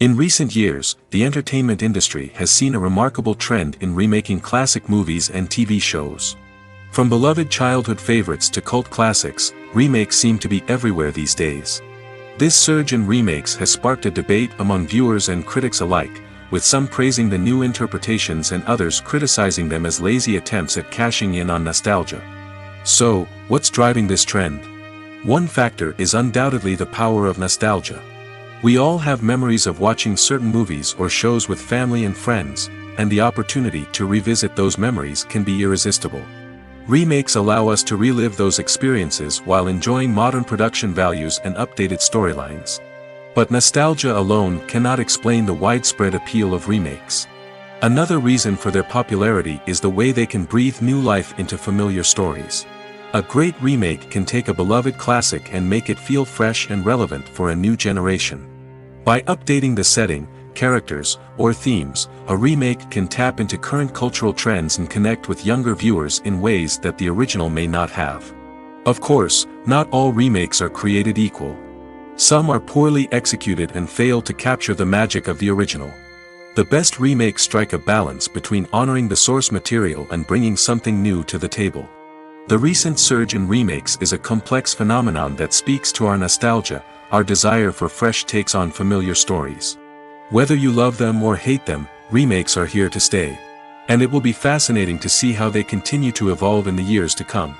In recent years, the entertainment industry has seen a remarkable trend in remaking classic movies and TV shows. From beloved childhood favorites to cult classics, remakes seem to be everywhere these days. This surge in remakes has sparked a debate among viewers and critics alike, with some praising the new interpretations and others criticizing them as lazy attempts at cashing in on nostalgia. So, what's driving this trend? One factor is undoubtedly the power of nostalgia. We all have memories of watching certain movies or shows with family and friends, and the opportunity to revisit those memories can be irresistible. Remakes allow us to relive those experiences while enjoying modern production values and updated storylines. But nostalgia alone cannot explain the widespread appeal of remakes. Another reason for their popularity is the way they can breathe new life into familiar stories. A great remake can take a beloved classic and make it feel fresh and relevant for a new generation. By updating the setting, characters, or themes, a remake can tap into current cultural trends and connect with younger viewers in ways that the original may not have. Of course, not all remakes are created equal. Some are poorly executed and fail to capture the magic of the original. The best remakes strike a balance between honoring the source material and bringing something new to the table. The recent surge in remakes is a complex phenomenon that speaks to our nostalgia, our desire for fresh takes on familiar stories. Whether you love them or hate them, remakes are here to stay. And it will be fascinating to see how they continue to evolve in the years to come.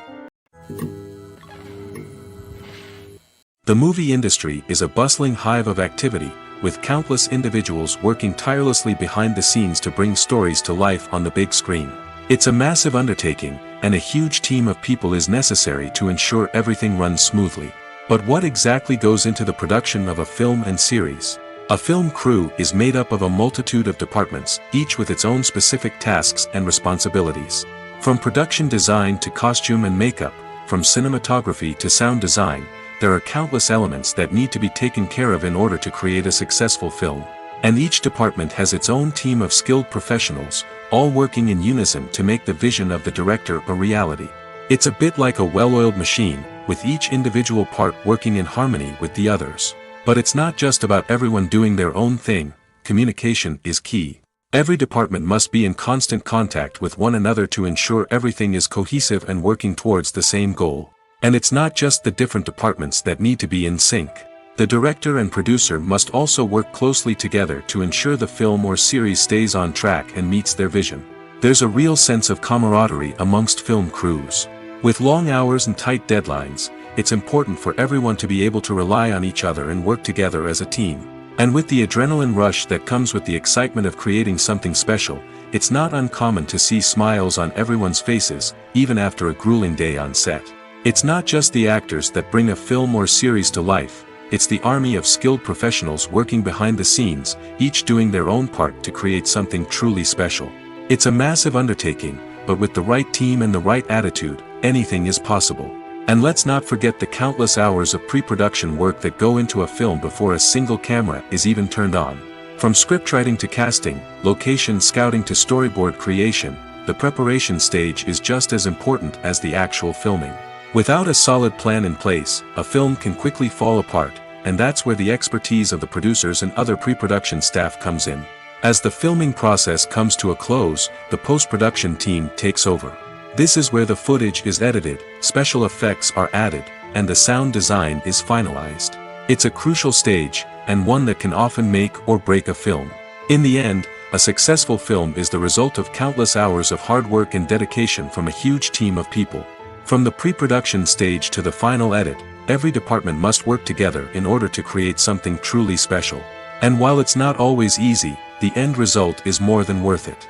The movie industry is a bustling hive of activity, with countless individuals working tirelessly behind the scenes to bring stories to life on the big screen. It's a massive undertaking, and a huge team of people is necessary to ensure everything runs smoothly. But what exactly goes into the production of a film and series? A film crew is made up of a multitude of departments, each with its own specific tasks and responsibilities. From production design to costume and makeup, from cinematography to sound design, there are countless elements that need to be taken care of in order to create a successful film. And each department has its own team of skilled professionals, all working in unison to make the vision of the director a reality. It's a bit like a well-oiled machine, with each individual part working in harmony with the others. But it's not just about everyone doing their own thing. Communication is key. Every department must be in constant contact with one another to ensure everything is cohesive and working towards the same goal. And it's not just the different departments that need to be in sync. The director and producer must also work closely together to ensure the film or series stays on track and meets their vision. There's a real sense of camaraderie amongst film crews. With long hours and tight deadlines, it's important for everyone to be able to rely on each other and work together as a team. And with the adrenaline rush that comes with the excitement of creating something special, it's not uncommon to see smiles on everyone's faces, even after a grueling day on set. It's not just the actors that bring a film or series to life, it's the army of skilled professionals working behind the scenes, each doing their own part to create something truly special. It's a massive undertaking, but with the right team and the right attitude, anything is possible. And let's not forget the countless hours of pre-production work that go into a film before a single camera is even turned on. From scriptwriting to casting, location scouting to storyboard creation, the preparation stage is just as important as the actual filming. Without a solid plan in place, a film can quickly fall apart, and that's where the expertise of the producers and other pre-production staff comes in. As the filming process comes to a close, the post-production team takes over. This is where the footage is edited, special effects are added, and the sound design is finalized. It's a crucial stage, and one that can often make or break a film. In the end, a successful film is the result of countless hours of hard work and dedication from a huge team of people. From the pre-production stage to the final edit, every department must work together in order to create something truly special. And while it's not always easy, the end result is more than worth it.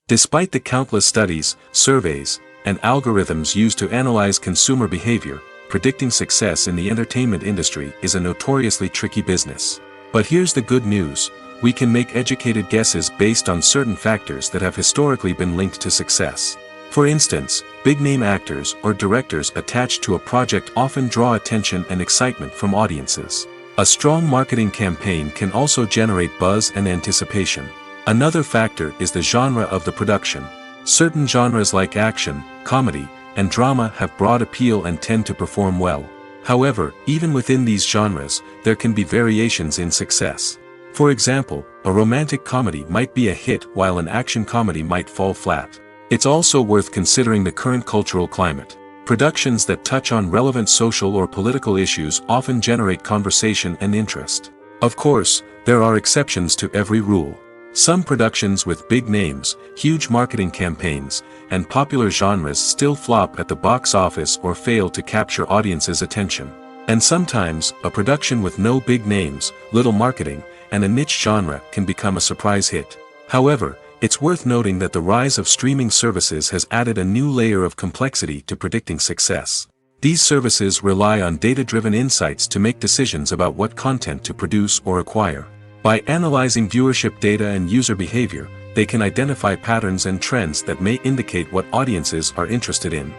Despite the countless studies, surveys, and algorithms used to analyze consumer behavior, predicting success in the entertainment industry is a notoriously tricky business. But here's the good news: we can make educated guesses based on certain factors that have historically been linked to success. For instance, big-name actors or directors attached to a project often draw attention and excitement from audiences. A strong marketing campaign can also generate buzz and anticipation. Another factor is the genre of the production. Certain genres like action, comedy, and drama have broad appeal and tend to perform well. However, even within these genres, there can be variations in success. For example, a romantic comedy might be a hit while an action comedy might fall flat. It's also worth considering the current cultural climate. Productions that touch on relevant social or political issues often generate conversation and interest. Of course, there are exceptions to every rule. Some productions with big names, huge marketing campaigns, and popular genres still flop at the box office or fail to capture audiences' attention. And sometimes, a production with no big names, little marketing, and a niche genre can become a surprise hit. However, it's worth noting that the rise of streaming services has added a new layer of complexity to predicting success. These services rely on data-driven insights to make decisions about what content to produce or acquire. By analyzing viewership data and user behavior, they can identify patterns and trends that may indicate what audiences are interested in.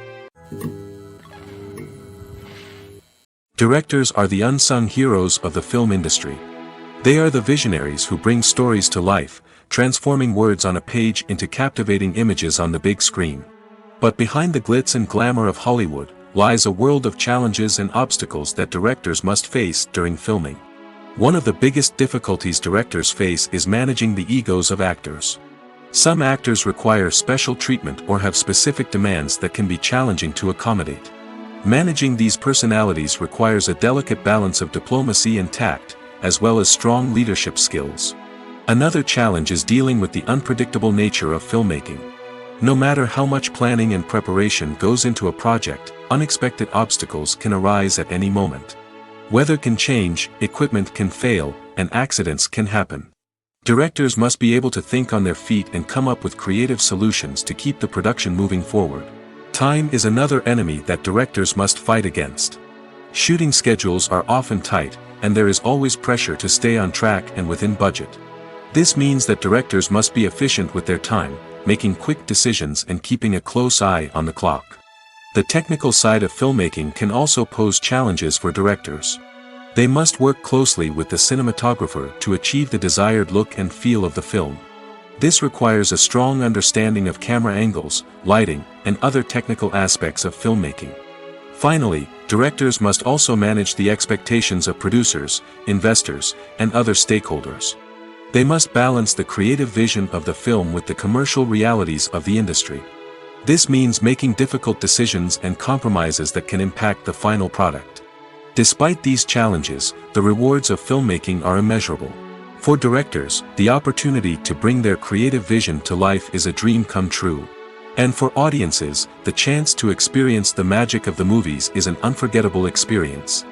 Directors are the unsung heroes of the film industry. They are the visionaries who bring stories to life, transforming words on a page into captivating images on the big screen. But behind the glitz and glamour of Hollywood lies a world of challenges and obstacles that directors must face during filming. One of the biggest difficulties directors face is managing the egos of actors. Some actors require special treatment or have specific demands that can be challenging to accommodate. Managing these personalities requires a delicate balance of diplomacy and tact, as well as strong leadership skills. Another challenge is dealing with the unpredictable nature of filmmaking. No matter how much planning and preparation goes into a project, unexpected obstacles can arise at any moment. Weather can change, equipment can fail, and accidents can happen. Directors must be able to think on their feet and come up with creative solutions to keep the production moving forward. Time is another enemy that directors must fight against. Shooting schedules are often tight, and there is always pressure to stay on track and within budget. This means that directors must be efficient with their time, making quick decisions and keeping a close eye on the clock. The technical side of filmmaking can also pose challenges for directors. They must work closely with the cinematographer to achieve the desired look and feel of the film. This requires a strong understanding of camera angles, lighting, and other technical aspects of filmmaking. Finally, directors must also manage the expectations of producers, investors, and other stakeholders. They must balance the creative vision of the film with the commercial realities of the industry. This means making difficult decisions and compromises that can impact the final product. Despite these challenges, the rewards of filmmaking are immeasurable. For directors, the opportunity to bring their creative vision to life is a dream come true. And for audiences, the chance to experience the magic of the movies is an unforgettable experience.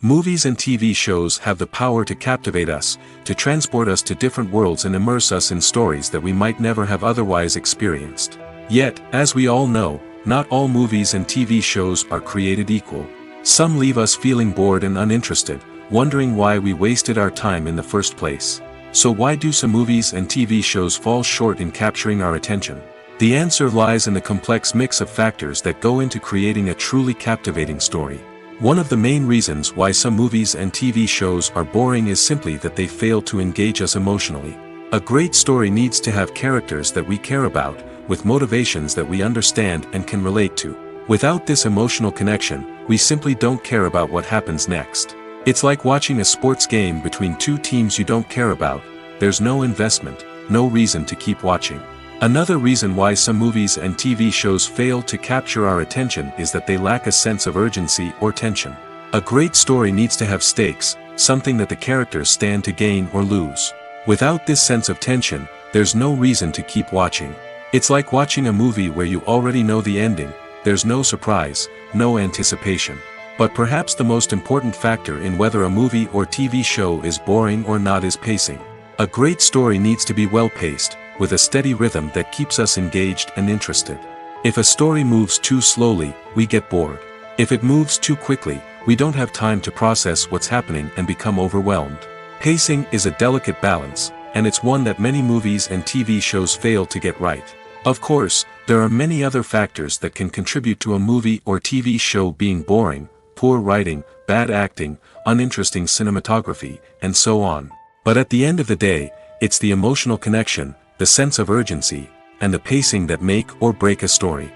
Movies and TV shows have the power to captivate us, to transport us to different worlds and immerse us in stories that we might never have otherwise experienced. Yet, as we all know, not all movies and TV shows are created equal. Some leave us feeling bored and uninterested, wondering why we wasted our time in the first place. So why do some movies and TV shows fall short in capturing our attention? The answer lies in the complex mix of factors that go into creating a truly captivating story. One of the main reasons why some movies and TV shows are boring is simply that they fail to engage us emotionally. A great story needs to have characters that we care about, with motivations that we understand and can relate to. Without this emotional connection, we simply don't care about what happens next. It's like watching a sports game between two teams you don't care about. There's no investment, no reason to keep watching. Another reason why some movies and TV shows fail to capture our attention is that they lack a sense of urgency or tension. A great story needs to have stakes, something that the characters stand to gain or lose. Without this sense of tension, there's no reason to keep watching. It's like watching a movie where you already know the ending, there's no surprise, no anticipation. But perhaps the most important factor in whether a movie or TV show is boring or not is pacing. A great story needs to be well paced, with a steady rhythm that keeps us engaged and interested. If a story moves too slowly, we get bored. If it moves too quickly, we don't have time to process what's happening and become overwhelmed. Pacing is a delicate balance, and it's one that many movies and TV shows fail to get right. Of course, there are many other factors that can contribute to a movie or TV show being boring: poor writing, bad acting, uninteresting cinematography, and so on. But at the end of the day, it's the emotional connection, the sense of urgency, and the pacing that make or break a story.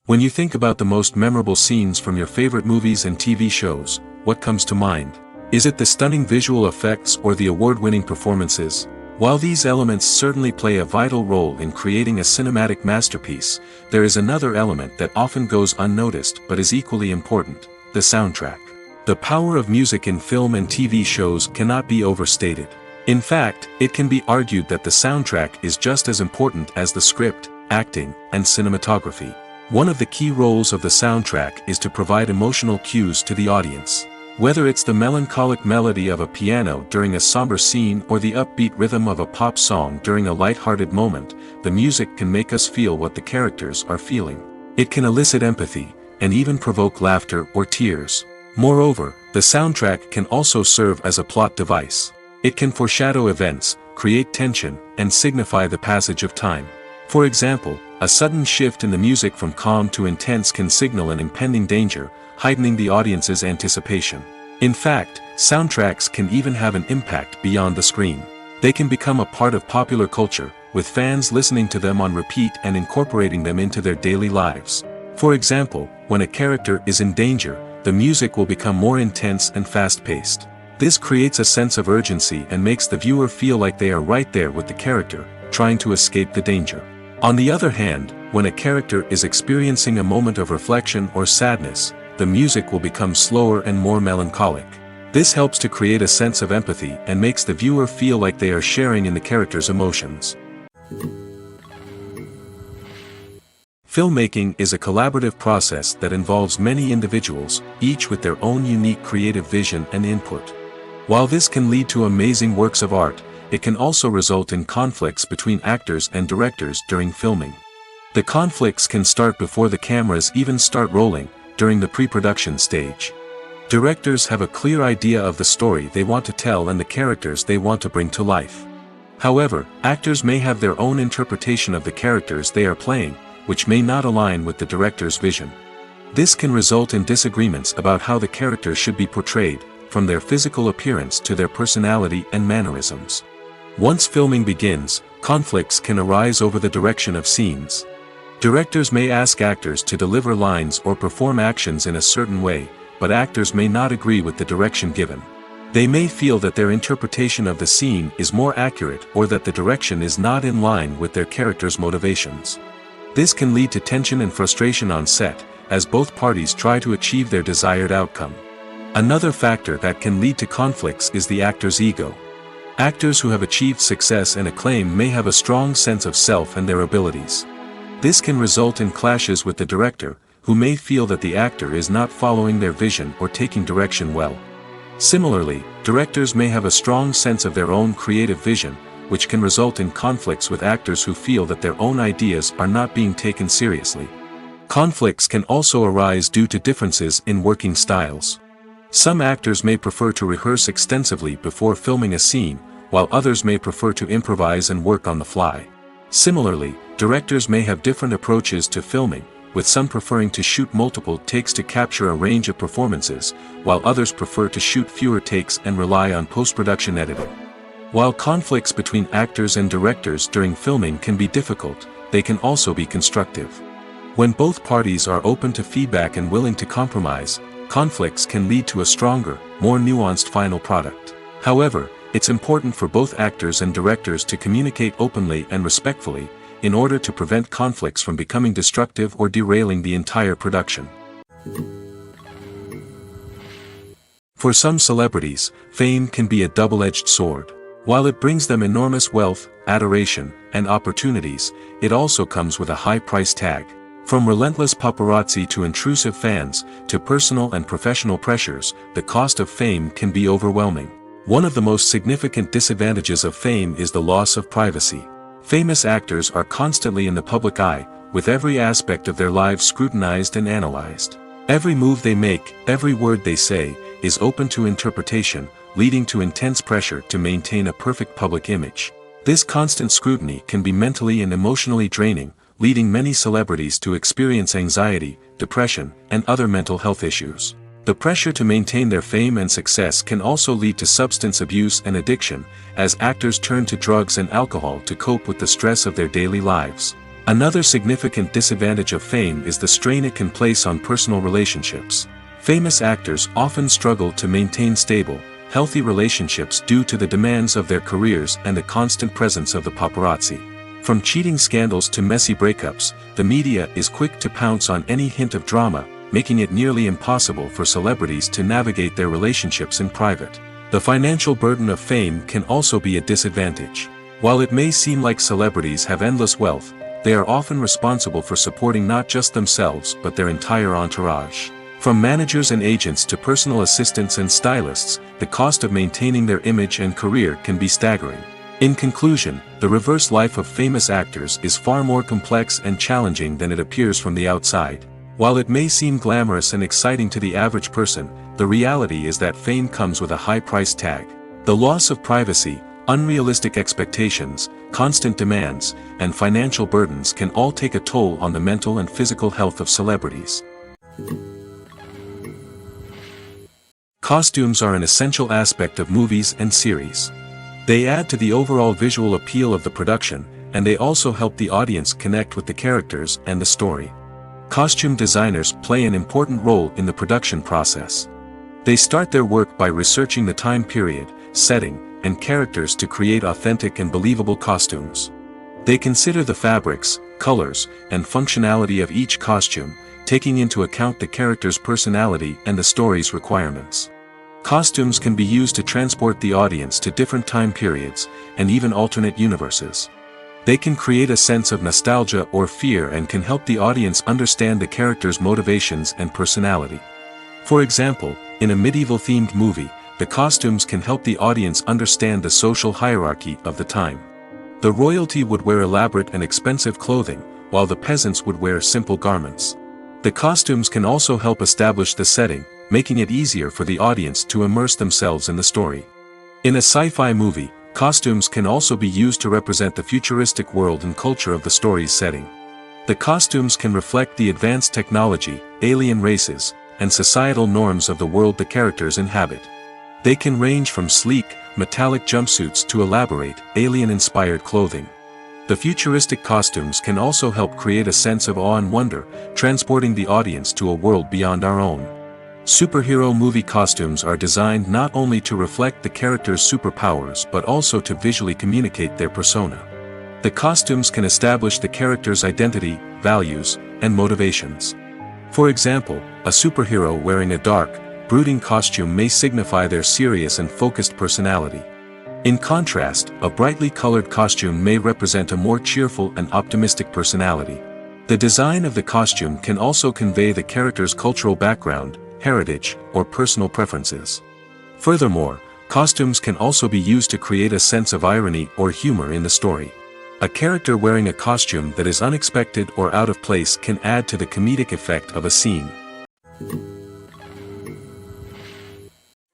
When you think about the most memorable scenes from your favorite movies and TV shows, what comes to mind? Is it the stunning visual effects or the award-winning performances? While these elements certainly play a vital role in creating a cinematic masterpiece, there is another element that often goes unnoticed but is equally important: the soundtrack. The power of music in film and TV shows cannot be overstated. In fact, it can be argued that the soundtrack is just as important as the script, acting, and cinematography. One of the key roles of the soundtrack is to provide emotional cues to the audience. Whether it's the melancholic melody of a piano during a somber scene or the upbeat rhythm of a pop song during a light-hearted moment, the music can make us feel what the characters are feeling. It can elicit empathy, and even provoke laughter or tears. Moreover, the soundtrack can also serve as a plot device. It can foreshadow events, create tension, and signify the passage of time. For example, a sudden shift in the music from calm to intense can signal an impending danger, heightening the audience's anticipation. In fact, soundtracks can even have an impact beyond the screen. They can become a part of popular culture, with fans listening to them on repeat and incorporating them into their daily lives. For example, when a character is in danger, the music will become more intense and fast-paced. This creates a sense of urgency and makes the viewer feel like they are right there with the character, trying to escape the danger. On the other hand, when a character is experiencing a moment of reflection or sadness, the music will become slower and more melancholic. This helps to create a sense of empathy and makes the viewer feel like they are sharing in the character's emotions. Filmmaking is a collaborative process that involves many individuals, each with their own unique creative vision and input. While this can lead to amazing works of art, it can also result in conflicts between actors and directors during filming. The conflicts can start before the cameras even start rolling, during the pre-production stage. Directors have a clear idea of the story they want to tell and the characters they want to bring to life. However, actors may have their own interpretation of the characters they are playing, which may not align with the director's vision. This can result in disagreements about how the characters should be portrayed, from their physical appearance to their personality and mannerisms. Once filming begins, conflicts can arise over the direction of scenes. Directors may ask actors to deliver lines or perform actions in a certain way, but actors may not agree with the direction given. They may feel that their interpretation of the scene is more accurate or that the direction is not in line with their character's motivations. This can lead to tension and frustration on set, as both parties try to achieve their desired outcome. Another factor that can lead to conflicts is the actor's ego. Actors who have achieved success and acclaim may have a strong sense of self and their abilities. This can result in clashes with the director, who may feel that the actor is not following their vision or taking direction well. Similarly, directors may have a strong sense of their own creative vision, which can result in conflicts with actors who feel that their own ideas are not being taken seriously. Conflicts can also arise due to differences in working styles. Some actors may prefer to rehearse extensively before filming a scene, while others may prefer to improvise and work on the fly. Similarly, directors may have different approaches to filming, with some preferring to shoot multiple takes to capture a range of performances, while others prefer to shoot fewer takes and rely on post-production editing. While conflicts between actors and directors during filming can be difficult, they can also be constructive. When both parties are open to feedback and willing to compromise, conflicts can lead to a stronger, more nuanced final product. However, it's important for both actors and directors to communicate openly and respectfully, in order to prevent conflicts from becoming destructive or derailing the entire production. For some celebrities, fame can be a double-edged sword. While it brings them enormous wealth, adoration, and opportunities, it also comes with a high price tag. From relentless paparazzi to intrusive fans, to personal and professional pressures, the cost of fame can be overwhelming. One of the most significant disadvantages of fame is the loss of privacy. Famous actors are constantly in the public eye, with every aspect of their lives scrutinized and analyzed. Every move they make, every word they say, is open to interpretation, leading to intense pressure to maintain a perfect public image. This constant scrutiny can be mentally and emotionally draining, leading many celebrities to experience anxiety, depression, and other mental health issues. The pressure to maintain their fame and success can also lead to substance abuse and addiction, as actors turn to drugs and alcohol to cope with the stress of their daily lives. Another significant disadvantage of fame is the strain it can place on personal relationships. Famous actors often struggle to maintain stable, healthy relationships due to the demands of their careers and the constant presence of the paparazzi. From cheating scandals to messy breakups, the media is quick to pounce on any hint of drama, making it nearly impossible for celebrities to navigate their relationships in private. The financial burden of fame can also be a disadvantage. While it may seem like celebrities have endless wealth, they are often responsible for supporting not just themselves but their entire entourage. From managers and agents to personal assistants and stylists, the cost of maintaining their image and career can be staggering. In conclusion, the reverse life of famous actors is far more complex and challenging than it appears from the outside. While it may seem glamorous and exciting to the average person, the reality is that fame comes with a high price tag. The loss of privacy, unrealistic expectations, constant demands, and financial burdens can all take a toll on the mental and physical health of celebrities. Costumes are an essential aspect of movies and series. They add to the overall visual appeal of the production, and they also help the audience connect with the characters and the story. Costume designers play an important role in the production process. They start their work by researching the time period, setting, and characters to create authentic and believable costumes. They consider the fabrics, colors, and functionality of each costume, taking into account the character's personality and the story's requirements. Costumes can be used to transport the audience to different time periods, and even alternate universes. They can create a sense of nostalgia or fear and can help the audience understand the character's motivations and personality. For example, in a medieval-themed movie, the costumes can help the audience understand the social hierarchy of the time. The royalty would wear elaborate and expensive clothing, while the peasants would wear simple garments. The costumes can also help establish the setting, making it easier for the audience to immerse themselves in the story. In a sci-fi movie, costumes can also be used to represent the futuristic world and culture of the story's setting. The costumes can reflect the advanced technology, alien races, and societal norms of the world the characters inhabit. They can range from sleek, metallic jumpsuits to elaborate, alien-inspired clothing. The futuristic costumes can also help create a sense of awe and wonder, transporting the audience to a world beyond our own. Superhero movie costumes are designed not only to reflect the character's superpowers but also to visually communicate their persona. The costumes can establish the character's identity, values, and motivations. For example, a superhero wearing a dark, brooding costume may signify their serious and focused personality. In contrast, a brightly colored costume may represent a more cheerful and optimistic personality. The design of the costume can also convey the character's cultural background, heritage, or personal preferences. Furthermore, costumes can also be used to create a sense of irony or humor in the story. A character wearing a costume that is unexpected or out of place can add to the comedic effect of a scene.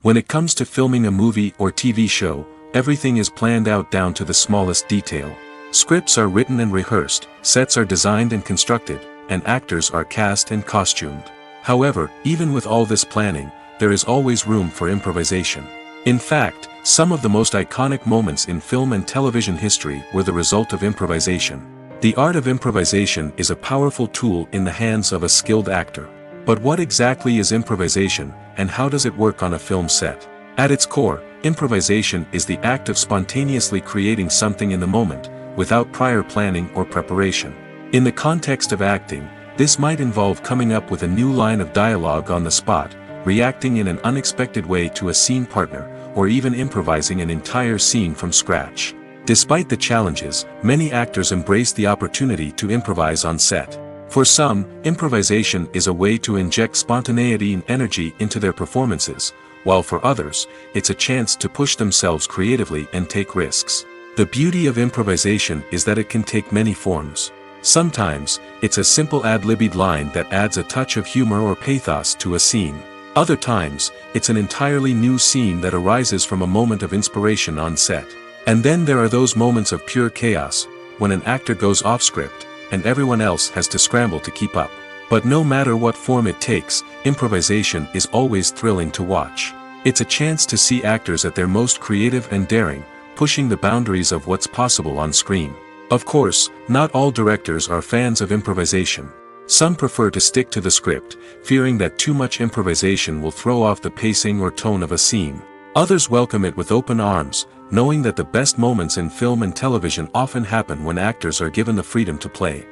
When it comes to filming a movie or TV show, everything is planned out down to the smallest detail. Scripts are written and rehearsed, sets are designed and constructed, and actors are cast and costumed. However, even with all this planning, there is always room for improvisation. In fact, some of the most iconic moments in film and television history were the result of improvisation. The art of improvisation is a powerful tool in the hands of a skilled actor. But what exactly is improvisation, and how does it work on a film set? At its core, improvisation is the act of spontaneously creating something in the moment, without prior planning or preparation. In the context of acting, this might involve coming up with a new line of dialogue on the spot, reacting in an unexpected way to a scene partner, or even improvising an entire scene from scratch. Despite the challenges, many actors embrace the opportunity to improvise on set. For some, improvisation is a way to inject spontaneity and energy into their performances, while for others, it's a chance to push themselves creatively and take risks. The beauty of improvisation is that it can take many forms. Sometimes, it's a simple ad-libbed line that adds a touch of humor or pathos to a scene. Other times, it's an entirely new scene that arises from a moment of inspiration on set. And then there are those moments of pure chaos, when an actor goes off script, and everyone else has to scramble to keep up. But no matter what form it takes, improvisation is always thrilling to watch. It's a chance to see actors at their most creative and daring, pushing the boundaries of what's possible on screen. Of course, not all directors are fans of improvisation. Some prefer to stick to the script, fearing that too much improvisation will throw off the pacing or tone of a scene. Others welcome it with open arms, knowing that the best moments in film and television often happen when actors are given the freedom to play.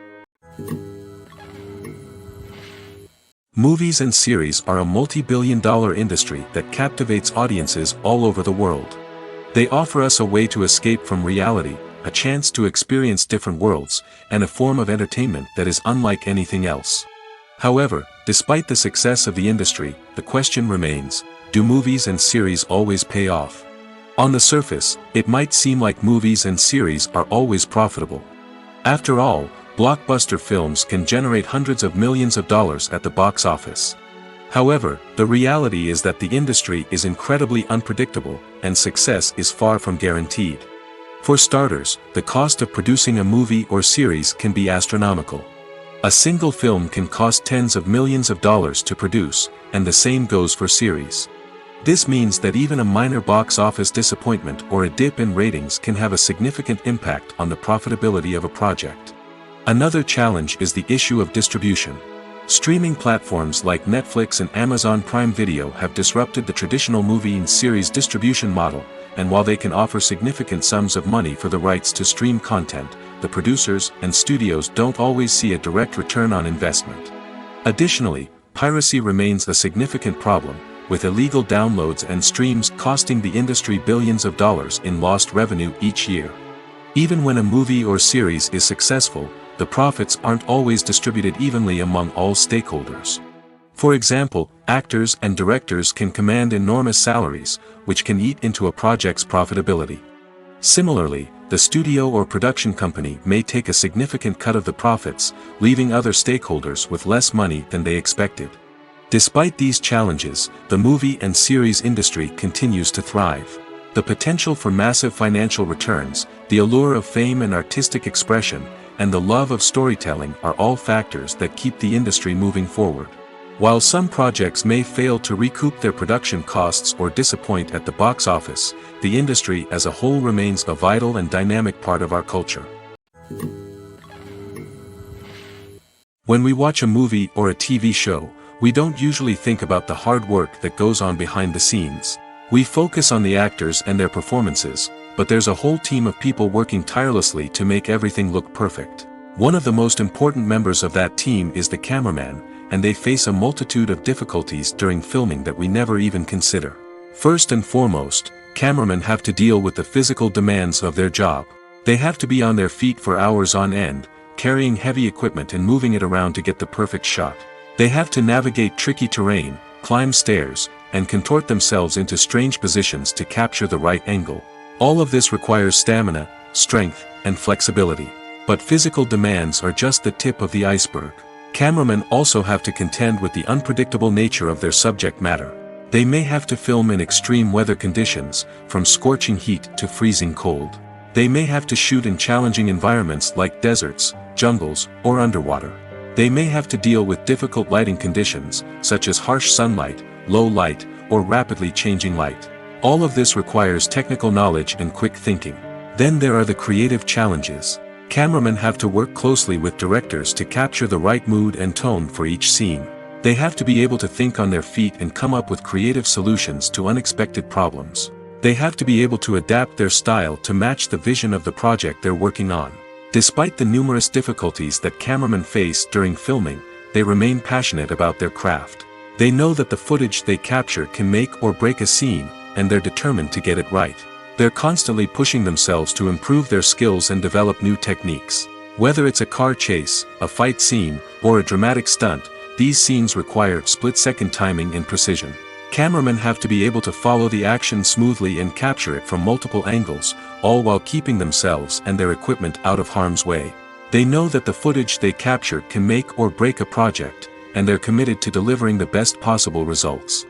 Movies and series are a multi-billion-dollar industry that captivates audiences all over the world. They offer us a way to escape from reality, a chance to experience different worlds, and a form of entertainment that is unlike anything else. However, despite the success of the industry, the question remains, do movies and series always pay off? On the surface, it might seem like movies and series are always profitable. After all, blockbuster films can generate hundreds of millions of dollars at the box office. However, the reality is that the industry is incredibly unpredictable, and success is far from guaranteed. For starters, the cost of producing a movie or series can be astronomical. A single film can cost tens of millions of dollars to produce, and the same goes for series. This means that even a minor box office disappointment or a dip in ratings can have a significant impact on the profitability of a project. Another challenge is the issue of distribution. Streaming platforms like Netflix and Amazon Prime Video have disrupted the traditional movie and series distribution model, and while they can offer significant sums of money for the rights to stream content, the producers and studios don't always see a direct return on investment. Additionally, piracy remains a significant problem, with illegal downloads and streams costing the industry billions of dollars in lost revenue each year. Even when a movie or series is successful, the profits aren't always distributed evenly among all stakeholders. For example, actors and directors can command enormous salaries, which can eat into a project's profitability. Similarly, the studio or production company may take a significant cut of the profits, leaving other stakeholders with less money than they expected. Despite these challenges, the movie and series industry continues to thrive. The potential for massive financial returns, the allure of fame and artistic expression, and the love of storytelling are all factors that keep the industry moving forward. While some projects may fail to recoup their production costs or disappoint at the box office, the industry as a whole remains a vital and dynamic part of our culture. When we watch a movie or a TV show, we don't usually think about the hard work that goes on behind the scenes. We focus on the actors and their performances, but there's a whole team of people working tirelessly to make everything look perfect. One of the most important members of that team is the cameraman, and they face a multitude of difficulties during filming that we never even consider. First and foremost, cameramen have to deal with the physical demands of their job. They have to be on their feet for hours on end, carrying heavy equipment and moving it around to get the perfect shot. They have to navigate tricky terrain, climb stairs, and contort themselves into strange positions to capture the right angle. All of this requires stamina, strength, and flexibility. But physical demands are just the tip of the iceberg. Cameramen also have to contend with the unpredictable nature of their subject matter. They may have to film in extreme weather conditions, from scorching heat to freezing cold. They may have to shoot in challenging environments like deserts, jungles, or underwater. They may have to deal with difficult lighting conditions, such as harsh sunlight, low light, or rapidly changing light. All of this requires technical knowledge and quick thinking. Then there are the creative challenges. Cameramen have to work closely with directors to capture the right mood and tone for each scene. They have to be able to think on their feet and come up with creative solutions to unexpected problems. They have to be able to adapt their style to match the vision of the project they're working on. Despite the numerous difficulties that cameramen face during filming, they remain passionate about their craft. They know that the footage they capture can make or break a scene, and they're determined to get it right. They're constantly pushing themselves to improve their skills and develop new techniques. Whether it's a car chase, a fight scene, or a dramatic stunt, these scenes require split-second timing and precision. Cameramen have to be able to follow the action smoothly and capture it from multiple angles, all while keeping themselves and their equipment out of harm's way. They know that the footage they capture can make or break a project, and they're committed to delivering the best possible results.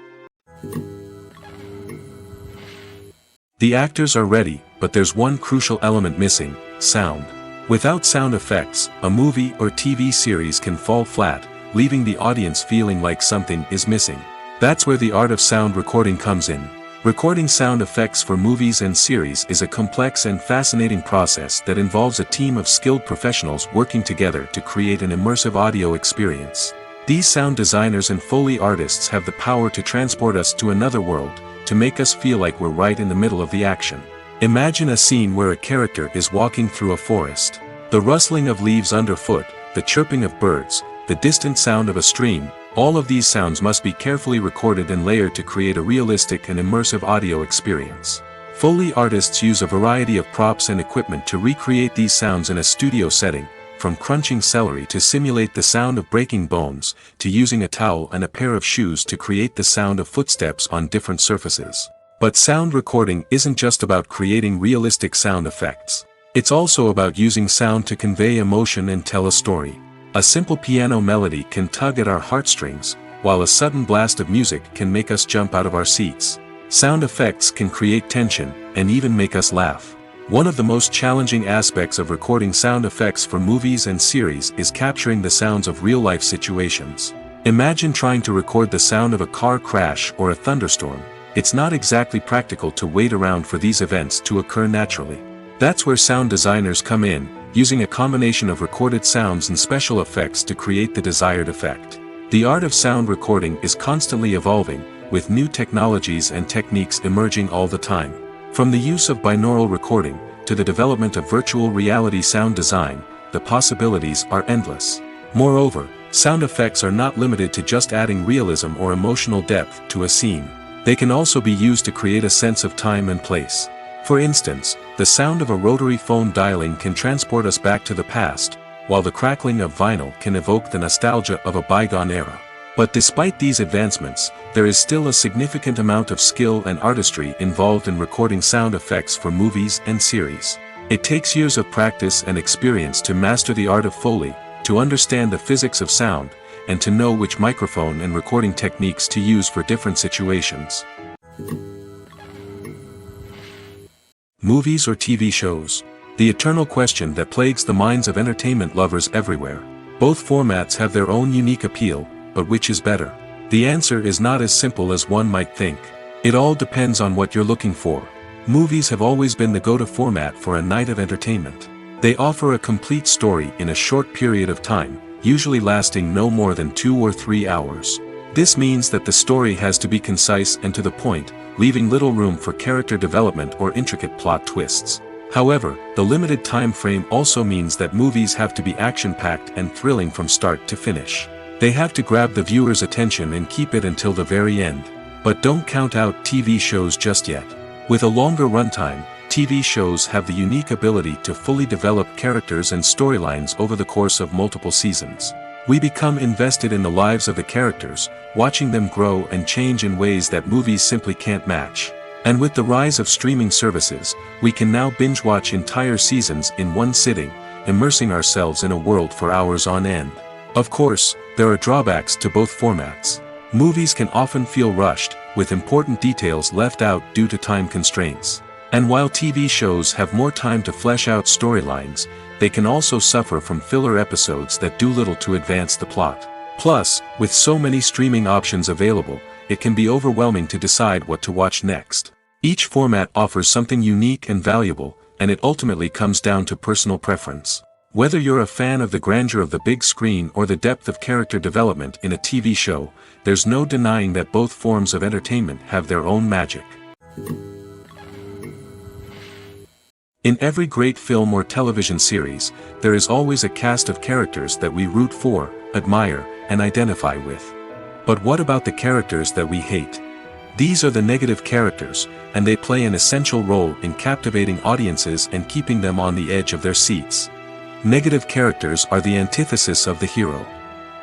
The actors are ready, but there's one crucial element missing: sound. Without sound effects, a movie or TV series can fall flat, leaving the audience feeling like something is missing. That's where the art of sound recording comes in. Recording sound effects for movies and series is a complex and fascinating process that involves a team of skilled professionals working together to create an immersive audio experience. These sound designers and Foley artists have the power to transport us to another world, to make us feel like we're right in the middle of the action. Imagine a scene where a character is walking through a forest. The rustling of leaves underfoot, the chirping of birds, the distant sound of a stream, all of these sounds must be carefully recorded and layered to create a realistic and immersive audio experience. Foley artists use a variety of props and equipment to recreate these sounds in a studio setting, from crunching celery to simulate the sound of breaking bones, to using a towel and a pair of shoes to create the sound of footsteps on different surfaces. But sound recording isn't just about creating realistic sound effects. It's also about using sound to convey emotion and tell a story. A simple piano melody can tug at our heartstrings, while a sudden blast of music can make us jump out of our seats. Sound effects can create tension, and even make us laugh. One of the most challenging aspects of recording sound effects for movies and series is capturing the sounds of real-life situations. Imagine trying to record the sound of a car crash or a thunderstorm. It's not exactly practical to wait around for these events to occur naturally. That's where sound designers come in, using a combination of recorded sounds and special effects to create the desired effect. The art of sound recording is constantly evolving, with new technologies and techniques emerging all the time. From the use of binaural recording, to the development of virtual reality sound design, the possibilities are endless. Moreover, sound effects are not limited to just adding realism or emotional depth to a scene. They can also be used to create a sense of time and place. For instance, the sound of a rotary phone dialing can transport us back to the past, while the crackling of vinyl can evoke the nostalgia of a bygone era. But despite these advancements, there is still a significant amount of skill and artistry involved in recording sound effects for movies and series. It takes years of practice and experience to master the art of Foley, to understand the physics of sound, and to know which microphone and recording techniques to use for different situations. Movies or TV shows? The eternal question that plagues the minds of entertainment lovers everywhere. Both formats have their own unique appeal, but which is better? The answer is not as simple as one might think. It all depends on what you're looking for. Movies have always been the go-to format for a night of entertainment. They offer a complete story in a short period of time, usually lasting no more than 2 or 3 hours. This means that the story has to be concise and to the point, leaving little room for character development or intricate plot twists. However, the limited time frame also means that movies have to be action-packed and thrilling from start to finish. They have to grab the viewer's attention and keep it until the very end. But don't count out TV shows just yet. With a longer runtime, TV shows have the unique ability to fully develop characters and storylines over the course of multiple seasons. We become invested in the lives of the characters, watching them grow and change in ways that movies simply can't match. And with the rise of streaming services, we can now binge-watch entire seasons in one sitting, immersing ourselves in a world for hours on end. Of course, there are drawbacks to both formats. Movies can often feel rushed, with important details left out due to time constraints. And while TV shows have more time to flesh out storylines, they can also suffer from filler episodes that do little to advance the plot. Plus, with so many streaming options available, it can be overwhelming to decide what to watch next. Each format offers something unique and valuable, and it ultimately comes down to personal preference. Whether you're a fan of the grandeur of the big screen or the depth of character development in a TV show, there's no denying that both forms of entertainment have their own magic. In every great film or television series, there is always a cast of characters that we root for, admire, and identify with. But what about the characters that we hate? These are the negative characters, and they play an essential role in captivating audiences and keeping them on the edge of their seats. Negative characters are the antithesis of the hero.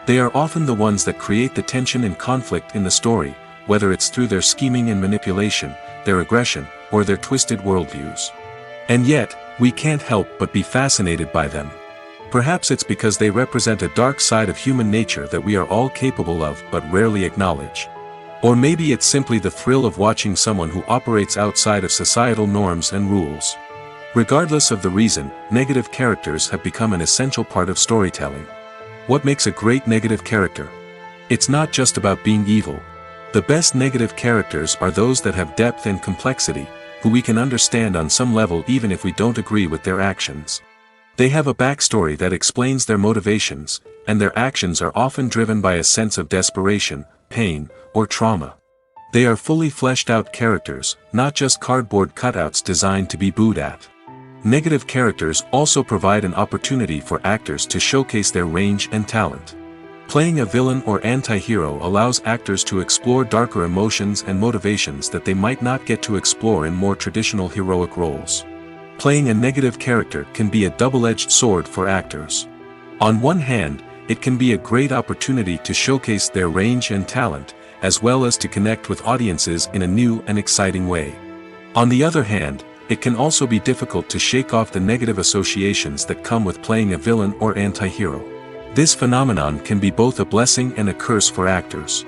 They are often the ones that create the tension and conflict in the story, whether it's through their scheming and manipulation, their aggression, or their twisted worldviews. And yet, we can't help but be fascinated by them. Perhaps it's because they represent a dark side of human nature that we are all capable of but rarely acknowledge. Or maybe it's simply the thrill of watching someone who operates outside of societal norms and rules. Regardless of the reason, negative characters have become an essential part of storytelling. What makes a great negative character? It's not just about being evil. The best negative characters are those that have depth and complexity, who we can understand on some level even if we don't agree with their actions. They have a backstory that explains their motivations, and their actions are often driven by a sense of desperation, pain, or trauma. They are fully fleshed out characters, not just cardboard cutouts designed to be booed at. Negative characters also provide an opportunity for actors to showcase their range and talent. Playing a villain or anti-hero allows actors to explore darker emotions and motivations that they might not get to explore in more traditional heroic roles. Playing a negative character can be a double-edged sword for actors. On one hand, it can be a great opportunity to showcase their range and talent, as well as to connect with audiences in a new and exciting way. On the other hand, it can also be difficult to shake off the negative associations that come with playing a villain or anti-hero. This phenomenon can be both a blessing and a curse for actors.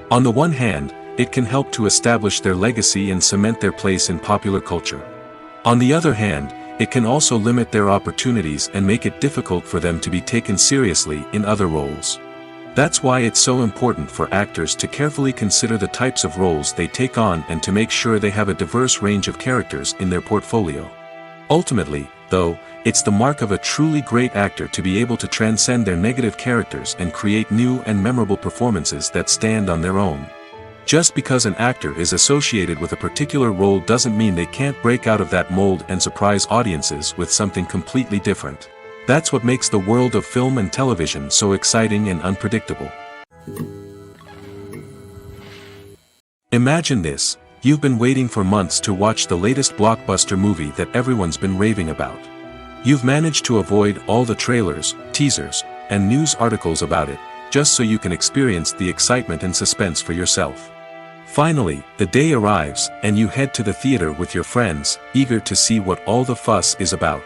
On the one hand, it can help to establish their legacy and cement their place in popular culture. On the other hand, it can also limit their opportunities and make it difficult for them to be taken seriously in other roles. That's why it's so important for actors to carefully consider the types of roles they take on and to make sure they have a diverse range of characters in their portfolio. Ultimately, though, it's the mark of a truly great actor to be able to transcend their negative characters and create new and memorable performances that stand on their own. Just because an actor is associated with a particular role doesn't mean they can't break out of that mold and surprise audiences with something completely different. That's what makes the world of film and television so exciting and unpredictable. Imagine this: you've been waiting for months to watch the latest blockbuster movie that everyone's been raving about. You've managed to avoid all the trailers, teasers, and news articles about it, just so you can experience the excitement and suspense for yourself. Finally, the day arrives, and you head to the theater with your friends, eager to see what all the fuss is about.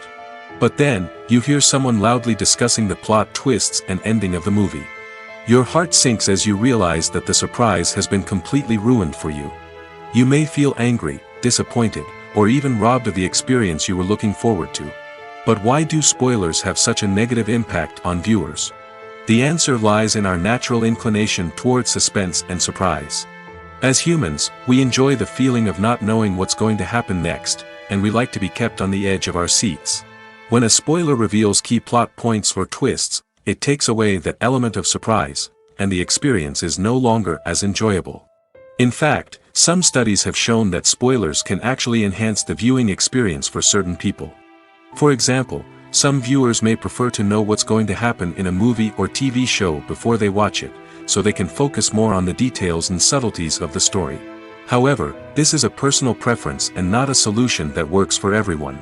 But then, you hear someone loudly discussing the plot twists and ending of the movie. Your heart sinks as you realize that the surprise has been completely ruined for you. You may feel angry, disappointed, or even robbed of the experience you were looking forward to. But why do spoilers have such a negative impact on viewers? The answer lies in our natural inclination toward suspense and surprise. As humans, we enjoy the feeling of not knowing what's going to happen next, and we like to be kept on the edge of our seats. When a spoiler reveals key plot points or twists, it takes away that element of surprise, and the experience is no longer as enjoyable. In fact, some studies have shown that spoilers can actually enhance the viewing experience for certain people. For example, some viewers may prefer to know what's going to happen in a movie or TV show before they watch it, so they can focus more on the details and subtleties of the story. However, this is a personal preference and not a solution that works for everyone.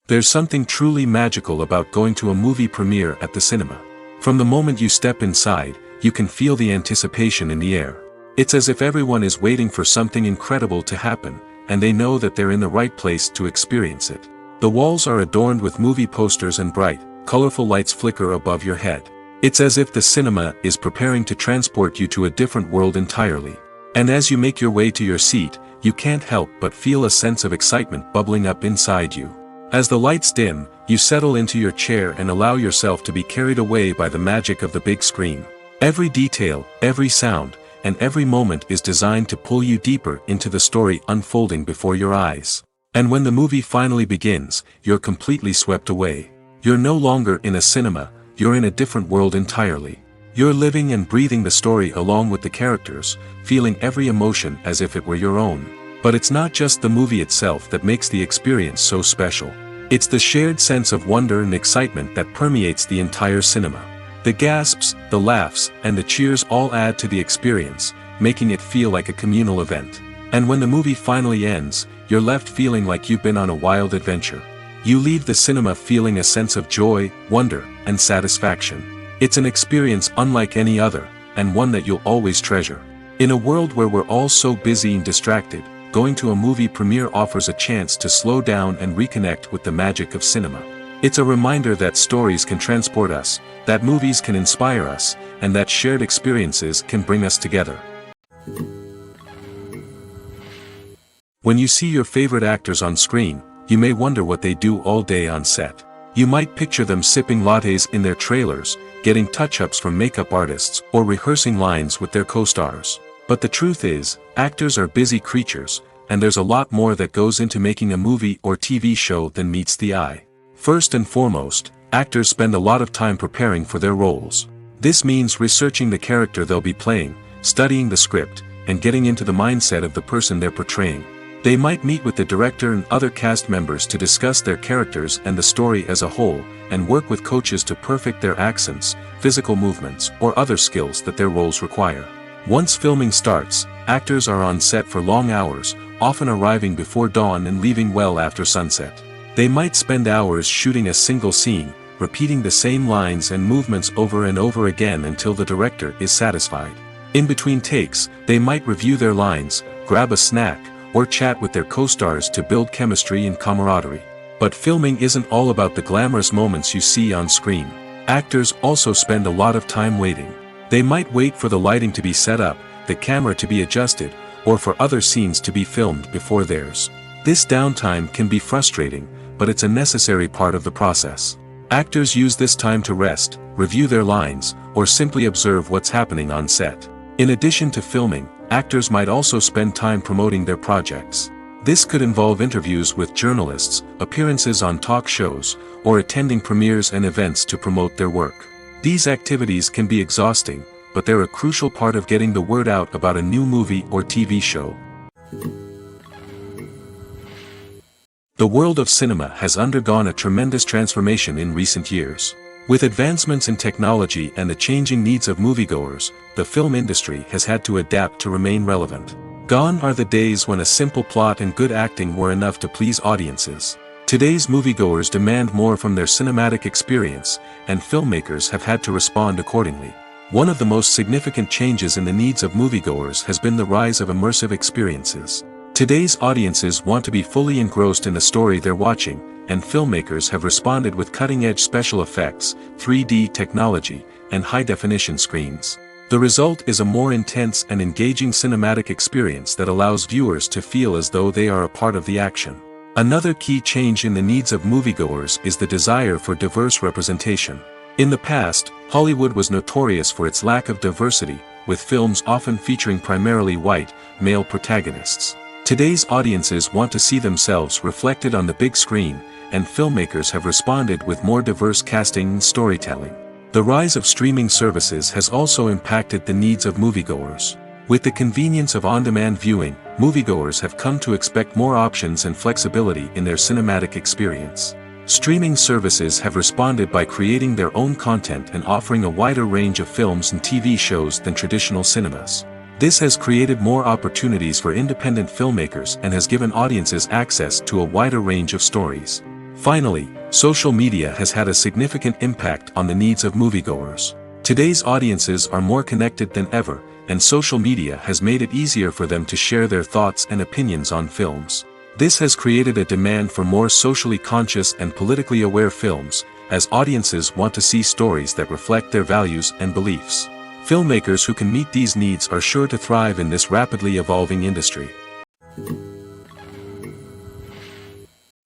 There's something truly magical about going to a movie premiere at the cinema. From the moment you step inside, you can feel the anticipation in the air. It's as if everyone is waiting for something incredible to happen, and they know that they're in the right place to experience it. The walls are adorned with movie posters and bright, colorful lights flicker above your head. It's as if the cinema is preparing to transport you to a different world entirely. And as you make your way to your seat, you can't help but feel a sense of excitement bubbling up inside you. As the lights dim, you settle into your chair and allow yourself to be carried away by the magic of the big screen. Every detail, every sound, and every moment is designed to pull you deeper into the story unfolding before your eyes. And when the movie finally begins, you're completely swept away. You're no longer in a cinema, you're in a different world entirely. You're living and breathing the story along with the characters, feeling every emotion as if it were your own. But it's not just the movie itself that makes the experience so special. It's the shared sense of wonder and excitement that permeates the entire cinema. The gasps, the laughs, and the cheers all add to the experience, making it feel like a communal event. And when the movie finally ends, you're left feeling like you've been on a wild adventure. You leave the cinema feeling a sense of joy, wonder, and satisfaction. It's an experience unlike any other, and one that you'll always treasure. In a world where we're all so busy and distracted, going to a movie premiere offers a chance to slow down and reconnect with the magic of cinema. It's a reminder that stories can transport us, that movies can inspire us, and that shared experiences can bring us together. When you see your favorite actors on screen, you may wonder what they do all day on set. You might picture them sipping lattes in their trailers, getting touch-ups from makeup artists, or rehearsing lines with their co-stars. But the truth is, actors are busy creatures, and there's a lot more that goes into making a movie or TV show than meets the eye. First and foremost, actors spend a lot of time preparing for their roles. This means researching the character they'll be playing, studying the script, and getting into the mindset of the person they're portraying. They might meet with the director and other cast members to discuss their characters and the story as a whole, and work with coaches to perfect their accents, physical movements, or other skills that their roles require. Once filming starts, actors are on set for long hours, often arriving before dawn and leaving well after sunset. They might spend hours shooting a single scene, repeating the same lines and movements over and over again until the director is satisfied. In between takes, they might review their lines, grab a snack, or chat with their co-stars to build chemistry and camaraderie. But filming isn't all about the glamorous moments you see on screen. Actors also spend a lot of time waiting. They might wait for the lighting to be set up, the camera to be adjusted, or for other scenes to be filmed before theirs. This downtime can be frustrating, but it's a necessary part of the process. Actors use this time to rest, review their lines, or simply observe what's happening on set. In addition to filming, actors might also spend time promoting their projects. This could involve interviews with journalists, appearances on talk shows, or attending premieres and events to promote their work. These activities can be exhausting, but they're a crucial part of getting the word out about a new movie or TV show. The world of cinema has undergone a tremendous transformation in recent years. With advancements in technology and the changing needs of moviegoers, the film industry has had to adapt to remain relevant. Gone are the days when a simple plot and good acting were enough to please audiences. Today's moviegoers demand more from their cinematic experience, and filmmakers have had to respond accordingly. One of the most significant changes in the needs of moviegoers has been the rise of immersive experiences. Today's audiences want to be fully engrossed in the story they're watching, and filmmakers have responded with cutting-edge special effects, 3D technology, and high-definition screens. The result is a more intense and engaging cinematic experience that allows viewers to feel as though they are a part of the action. Another key change in the needs of moviegoers is the desire for diverse representation. In the past, Hollywood was notorious for its lack of diversity, with films often featuring primarily white, male protagonists. Today's audiences want to see themselves reflected on the big screen, and filmmakers have responded with more diverse casting and storytelling. The rise of streaming services has also impacted the needs of moviegoers. With the convenience of on-demand viewing, moviegoers have come to expect more options and flexibility in their cinematic experience. Streaming services have responded by creating their own content and offering a wider range of films and TV shows than traditional cinemas. This has created more opportunities for independent filmmakers and has given audiences access to a wider range of stories. Finally, social media has had a significant impact on the needs of moviegoers. Today's audiences are more connected than ever, and social media has made it easier for them to share their thoughts and opinions on films. This has created a demand for more socially conscious and politically aware films, as audiences want to see stories that reflect their values and beliefs. Filmmakers who can meet these needs are sure to thrive in this rapidly evolving industry.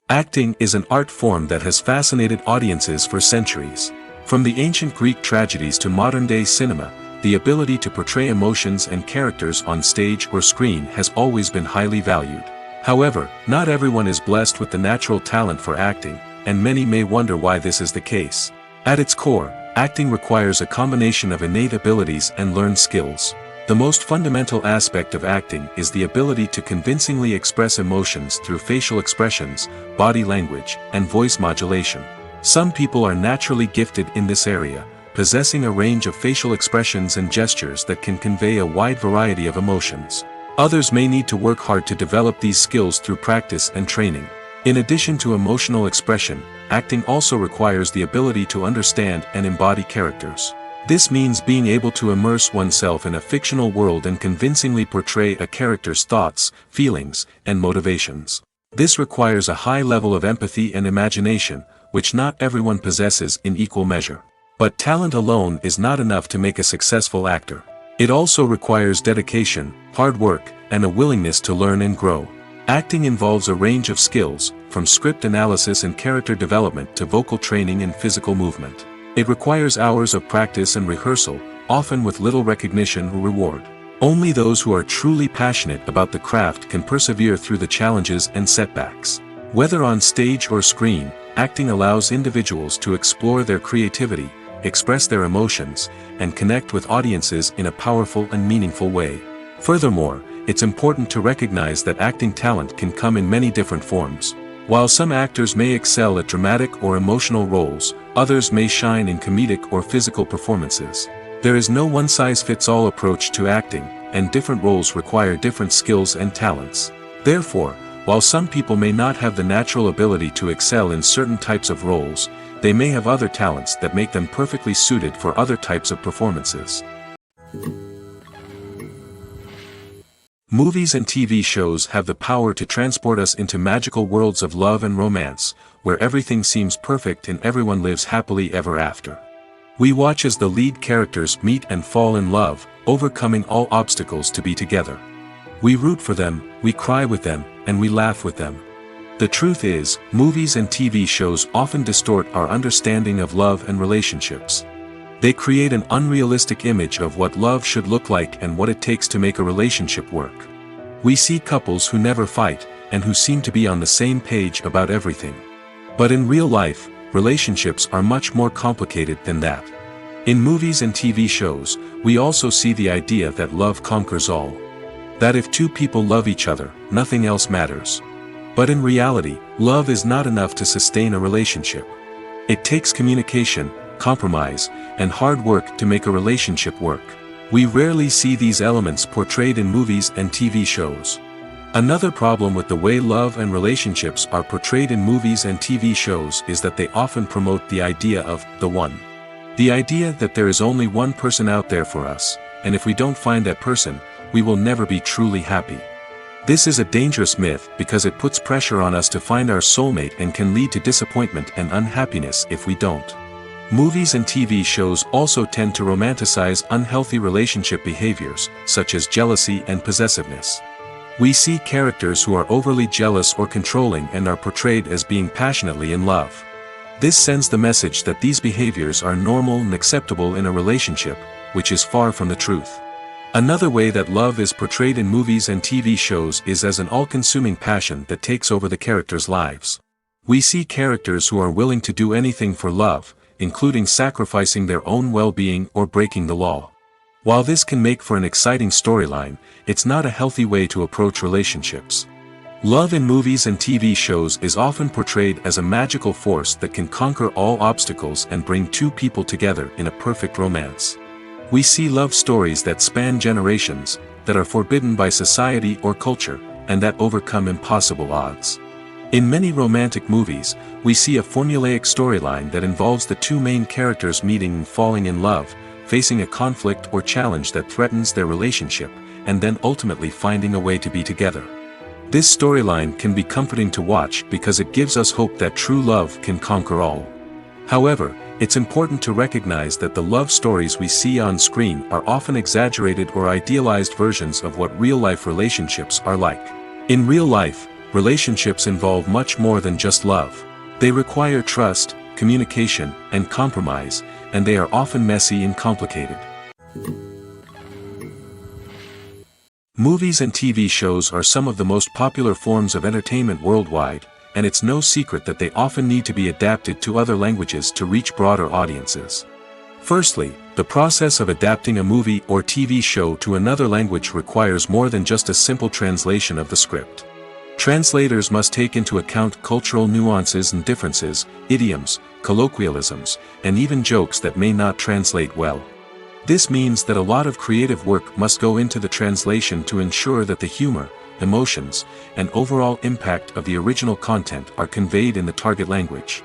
Acting is an art form that has fascinated audiences for centuries. From the ancient Greek tragedies to modern-day cinema, the ability to portray emotions and characters on stage or screen has always been highly valued. However, not everyone is blessed with the natural talent for acting, and many may wonder why this is the case. At its core, acting requires a combination of innate abilities and learned skills. The most fundamental aspect of acting is the ability to convincingly express emotions through facial expressions, body language, and voice modulation. Some people are naturally gifted in this area, possessing a range of facial expressions and gestures that can convey a wide variety of emotions. Others may need to work hard to develop these skills through practice and training. In addition to emotional expression, acting also requires the ability to understand and embody characters. This means being able to immerse oneself in a fictional world and convincingly portray a character's thoughts, feelings, and motivations. This requires a high level of empathy and imagination, which not everyone possesses in equal measure. But talent alone is not enough to make a successful actor. It also requires dedication, hard work, and a willingness to learn and grow. Acting involves a range of skills, from script analysis and character development to vocal training and physical movement. It requires hours of practice and rehearsal, often with little recognition or reward. Only those who are truly passionate about the craft can persevere through the challenges and setbacks. Whether on stage or screen, acting allows individuals to explore their creativity, express their emotions, and connect with audiences in a powerful and meaningful way. Furthermore, it's important to recognize that acting talent can come in many different forms. While some actors may excel at dramatic or emotional roles, others may shine in comedic or physical performances. There is no one-size-fits-all approach to acting, and different roles require different skills and talents. Therefore, while some people may not have the natural ability to excel in certain types of roles, they may have other talents that make them perfectly suited for other types of performances. Movies and TV shows have the power to transport us into magical worlds of love and romance, where everything seems perfect and everyone lives happily ever after. We watch as the lead characters meet and fall in love, overcoming all obstacles to be together. We root for them, we cry with them, and we laugh with them. The truth is, movies and TV shows often distort our understanding of love and relationships. They create an unrealistic image of what love should look like and what it takes to make a relationship work. We see couples who never fight, and who seem to be on the same page about everything. But in real life, relationships are much more complicated than that. In movies and TV shows, we also see the idea that love conquers all. That if two people love each other, nothing else matters. But in reality, love is not enough to sustain a relationship. It takes communication, compromise, and hard work to make a relationship work. We rarely see these elements portrayed in movies and TV shows. Another problem with the way love and relationships are portrayed in movies and TV shows is that they often promote the idea of the one. The idea that there is only one person out there for us, and if we don't find that person, we will never be truly happy. This is a dangerous myth because it puts pressure on us to find our soulmate and can lead to disappointment and unhappiness if we don't. Movies and TV shows also tend to romanticize unhealthy relationship behaviors, such as jealousy and possessiveness. We see characters who are overly jealous or controlling and are portrayed as being passionately in love. This sends the message that these behaviors are normal and acceptable in a relationship, which is far from the truth. Another way that love is portrayed in movies and TV shows is as an all-consuming passion that takes over the characters' lives. We see characters who are willing to do anything for love, including sacrificing their own well-being or breaking the law. While this can make for an exciting storyline, it's not a healthy way to approach relationships. Love in movies and TV shows is often portrayed as a magical force that can conquer all obstacles and bring two people together in a perfect romance. We see love stories that span generations, that are forbidden by society or culture, and that overcome impossible odds. In many romantic movies, we see a formulaic storyline that involves the two main characters meeting and falling in love, facing a conflict or challenge that threatens their relationship, and then ultimately finding a way to be together. This storyline can be comforting to watch because it gives us hope that true love can conquer all. However, it's important to recognize that the love stories we see on screen are often exaggerated or idealized versions of what real-life relationships are like. In real life, relationships involve much more than just love. They require trust, communication, and compromise, and they are often messy and complicated. Movies and TV shows are some of the most popular forms of entertainment worldwide, and it's no secret that they often need to be adapted to other languages to reach broader audiences. Firstly, the process of adapting a movie or TV show to another language requires more than just a simple translation of the script. Translators must take into account cultural nuances and differences, idioms, colloquialisms, and even jokes that may not translate well. This means that a lot of creative work must go into the translation to ensure that the humor, emotions, and overall impact of the original content are conveyed in the target language.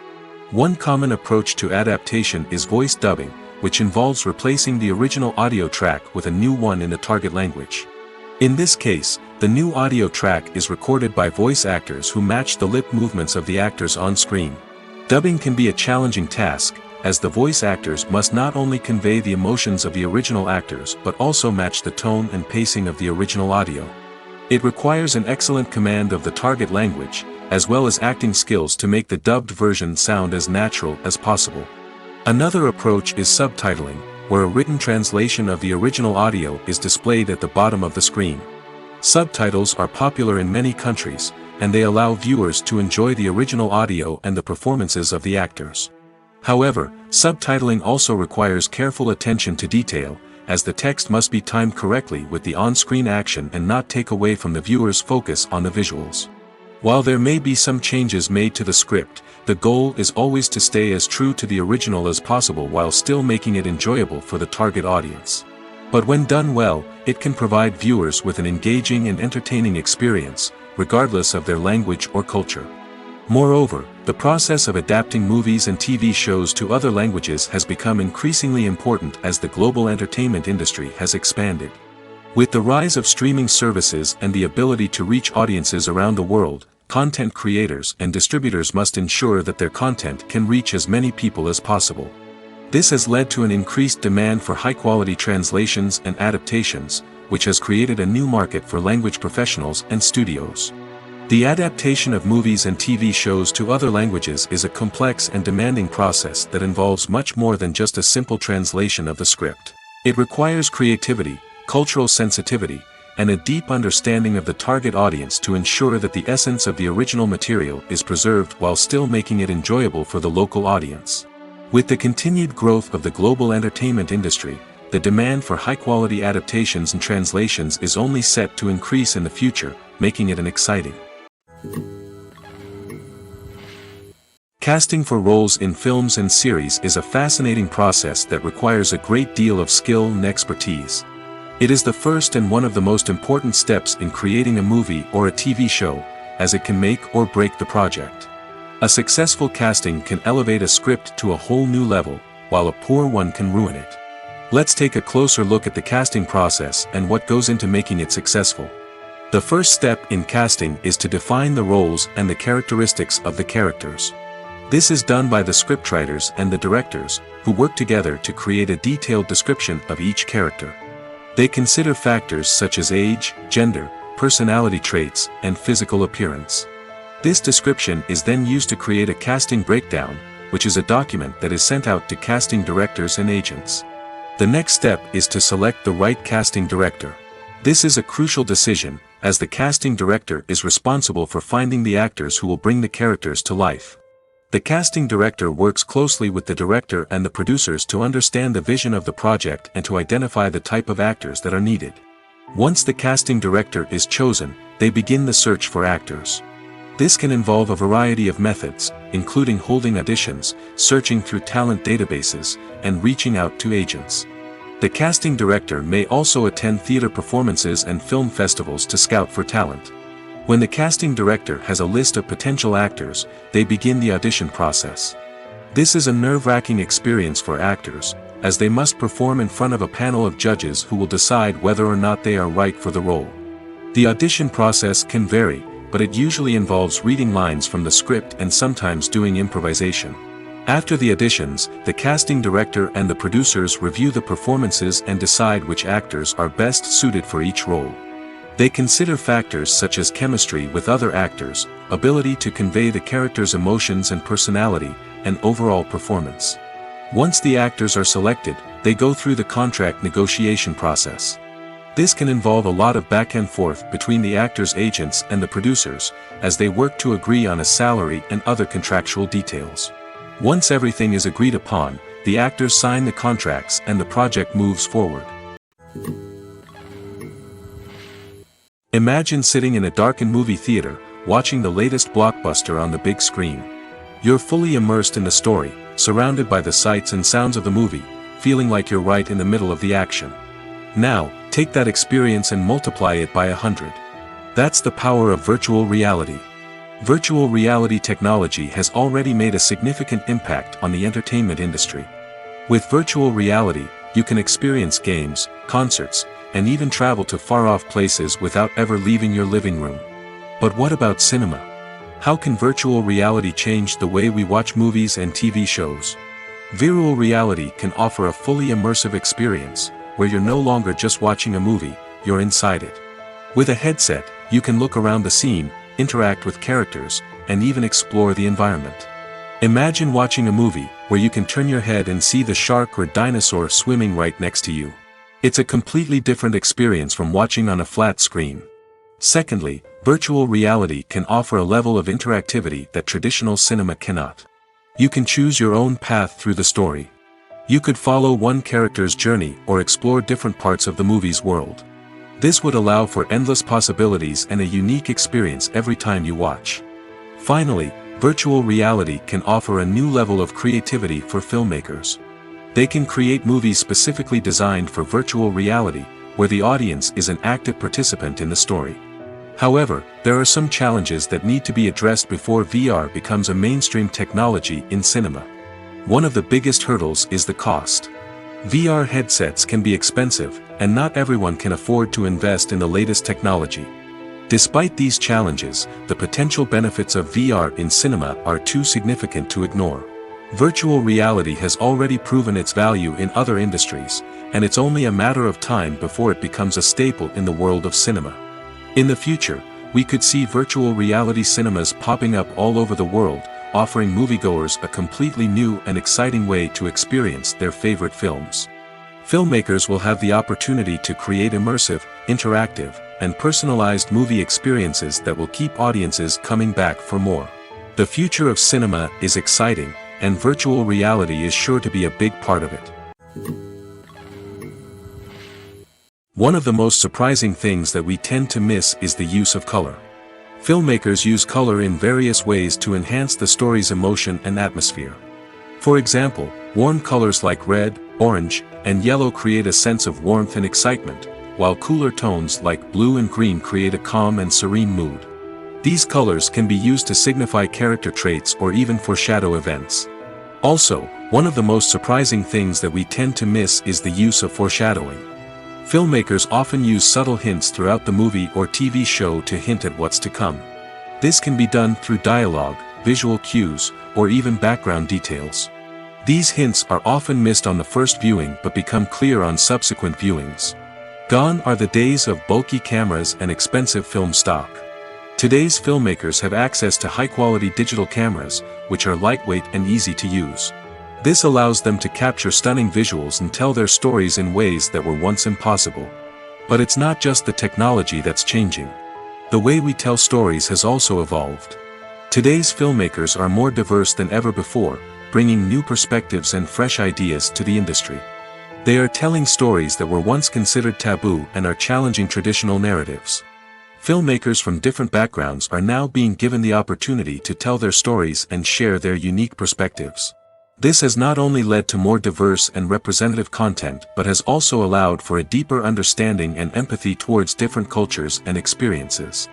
One common approach to adaptation is voice dubbing, which involves replacing the original audio track with a new one in the target language. In this case, the new audio track is recorded by voice actors who match the lip movements of the actors on screen. Dubbing can be a challenging task, as the voice actors must not only convey the emotions of the original actors but also match the tone and pacing of the original audio. It requires an excellent command of the target language, as well as acting skills to make the dubbed version sound as natural as possible. Another approach is subtitling, where a written translation of the original audio is displayed at the bottom of the screen. Subtitles are popular in many countries, and they allow viewers to enjoy the original audio and the performances of the actors. However, subtitling also requires careful attention to detail, as the text must be timed correctly with the on-screen action and not take away from the viewer's focus on the visuals. While there may be some changes made to the script, the goal is always to stay as true to the original as possible while still making it enjoyable for the target audience. But when done well, it can provide viewers with an engaging and entertaining experience, regardless of their language or culture. Moreover, the process of adapting movies and TV shows to other languages has become increasingly important as the global entertainment industry has expanded. With the rise of streaming services and the ability to reach audiences around the world, content creators and distributors must ensure that their content can reach as many people as possible. This has led to an increased demand for high-quality translations and adaptations, which has created a new market for language professionals and studios. The adaptation of movies and TV shows to other languages is a complex and demanding process that involves much more than just a simple translation of the script. It requires creativity, cultural sensitivity, and a deep understanding of the target audience to ensure that the essence of the original material is preserved while still making it enjoyable for the local audience. With the continued growth of the global entertainment industry, the demand for high-quality adaptations and translations is only set to increase in the future, making it an exciting. Casting for roles in films and series is a fascinating process that requires a great deal of skill and expertise. It is the first and one of the most important steps in creating a movie or a TV show, as it can make or break the project. A successful casting can elevate a script to a whole new level, while a poor one can ruin it. Let's take a closer look at the casting process and what goes into making it successful. The first step in casting is to define the roles and the characteristics of the characters. This is done by the scriptwriters and the directors, who work together to create a detailed description of each character. They consider factors such as age, gender, personality traits, and physical appearance. This description is then used to create a casting breakdown, which is a document that is sent out to casting directors and agents. The next step is to select the right casting director. This is a crucial decision, as the casting director is responsible for finding the actors who will bring the characters to life. The casting director works closely with the director and the producers to understand the vision of the project and to identify the type of actors that are needed. Once the casting director is chosen, they begin the search for actors. This can involve a variety of methods, including holding auditions, searching through talent databases, and reaching out to agents. The casting director may also attend theater performances and film festivals to scout for talent. When the casting director has a list of potential actors, they begin the audition process. This is a nerve-wracking experience for actors, as they must perform in front of a panel of judges who will decide whether or not they are right for the role. The audition process can vary, but it usually involves reading lines from the script and sometimes doing improvisation. After the auditions, the casting director and the producers review the performances and decide which actors are best suited for each role. They consider factors such as chemistry with other actors, ability to convey the character's emotions and personality, and overall performance. Once the actors are selected, they go through the contract negotiation process. This can involve a lot of back and forth between the actors' agents and the producers, as they work to agree on a salary and other contractual details. Once everything is agreed upon, the actors sign the contracts and the project moves forward. Imagine sitting in a darkened movie theater, watching the latest blockbuster on the big screen. You're fully immersed in the story, surrounded by the sights and sounds of the movie, feeling like you're right in the middle of the action. Now, take that experience and multiply it by 100. That's the power of virtual reality. Virtual reality technology has already made a significant impact on the entertainment industry. With virtual reality, you can experience games, concerts, and even travel to far-off places without ever leaving your living room. But what about cinema? How can virtual reality change the way we watch movies and TV shows? Virtual reality can offer a fully immersive experience, where you're no longer just watching a movie, you're inside it. With a headset, you can look around the scene, interact with characters, and even explore the environment. Imagine watching a movie, where you can turn your head and see the shark or dinosaur swimming right next to you. It's a completely different experience from watching on a flat screen. Secondly, virtual reality can offer a level of interactivity that traditional cinema cannot. You can choose your own path through the story. You could follow one character's journey or explore different parts of the movie's world. This would allow for endless possibilities and a unique experience every time you watch. Finally, virtual reality can offer a new level of creativity for filmmakers. They can create movies specifically designed for virtual reality, where the audience is an active participant in the story. However, there are some challenges that need to be addressed before VR becomes a mainstream technology in cinema. One of the biggest hurdles is the cost. VR headsets can be expensive, and not everyone can afford to invest in the latest technology. Despite these challenges, the potential benefits of VR in cinema are too significant to ignore. Virtual reality has already proven its value in other industries, and it's only a matter of time before it becomes a staple in the world of cinema. In the future, we could see virtual reality cinemas popping up all over the world, offering moviegoers a completely new and exciting way to experience their favorite films. Filmmakers will have the opportunity to create immersive, interactive, and personalized movie experiences that will keep audiences coming back for more. The future of cinema is exciting, and virtual reality is sure to be a big part of it. One of the most surprising things that we tend to miss is the use of color. Filmmakers use color in various ways to enhance the story's emotion and atmosphere. For example, warm colors like red, orange, and yellow create a sense of warmth and excitement, while cooler tones like blue and green create a calm and serene mood. These colors can be used to signify character traits or even foreshadow events. Also, one of the most surprising things that we tend to miss is the use of foreshadowing. Filmmakers often use subtle hints throughout the movie or TV show to hint at what's to come. This can be done through dialogue, visual cues, or even background details. These hints are often missed on the first viewing but become clear on subsequent viewings. Gone are the days of bulky cameras and expensive film stock. Today's filmmakers have access to high-quality digital cameras, which are lightweight and easy to use. This allows them to capture stunning visuals and tell their stories in ways that were once impossible. But it's not just the technology that's changing. The way we tell stories has also evolved. Today's filmmakers are more diverse than ever before, bringing new perspectives and fresh ideas to the industry. They are telling stories that were once considered taboo and are challenging traditional narratives. Filmmakers from different backgrounds are now being given the opportunity to tell their stories and share their unique perspectives. This has not only led to more diverse and representative content but has also allowed for a deeper understanding and empathy towards different cultures and experiences.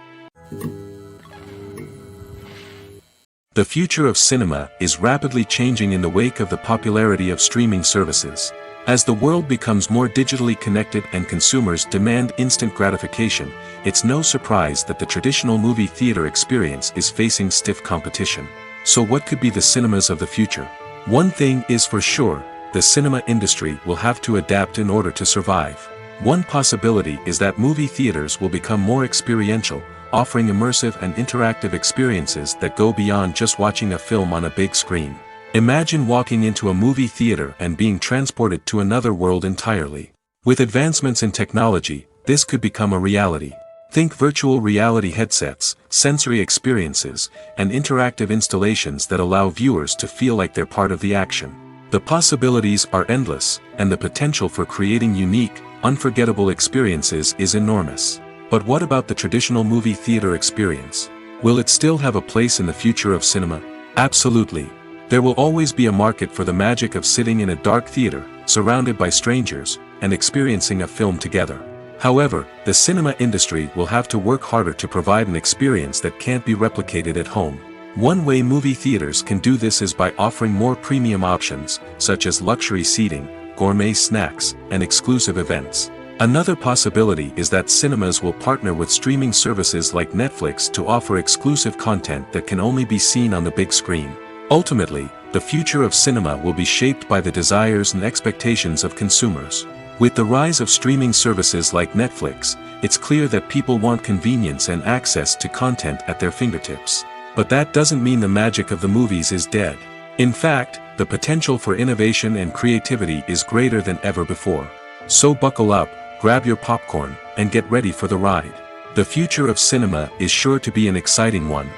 The future of cinema is rapidly changing in the wake of the popularity of streaming services. As the world becomes more digitally connected and consumers demand instant gratification, it's no surprise that the traditional movie theater experience is facing stiff competition. So what could be the cinemas of the future? One thing is for sure, the cinema industry will have to adapt in order to survive. One possibility is that movie theaters will become more experiential, offering immersive and interactive experiences that go beyond just watching a film on a big screen. Imagine walking into a movie theater and being transported to another world entirely. With advancements in technology, this could become a reality. Think virtual reality headsets, sensory experiences, and interactive installations that allow viewers to feel like they're part of the action. The possibilities are endless, and the potential for creating unique, unforgettable experiences is enormous. But what about the traditional movie theater experience? Will it still have a place in the future of cinema? Absolutely. There will always be a market for the magic of sitting in a dark theater, surrounded by strangers, and experiencing a film together. However, the cinema industry will have to work harder to provide an experience that can't be replicated at home. One way movie theaters can do this is by offering more premium options, such as luxury seating, gourmet snacks, and exclusive events. Another possibility is that cinemas will partner with streaming services like Netflix to offer exclusive content that can only be seen on the big screen. Ultimately, the future of cinema will be shaped by the desires and expectations of consumers. With the rise of streaming services like Netflix, it's clear that people want convenience and access to content at their fingertips. But that doesn't mean the magic of the movies is dead. In fact, the potential for innovation and creativity is greater than ever before. So buckle up, grab your popcorn, and get ready for the ride. The future of cinema is sure to be an exciting one.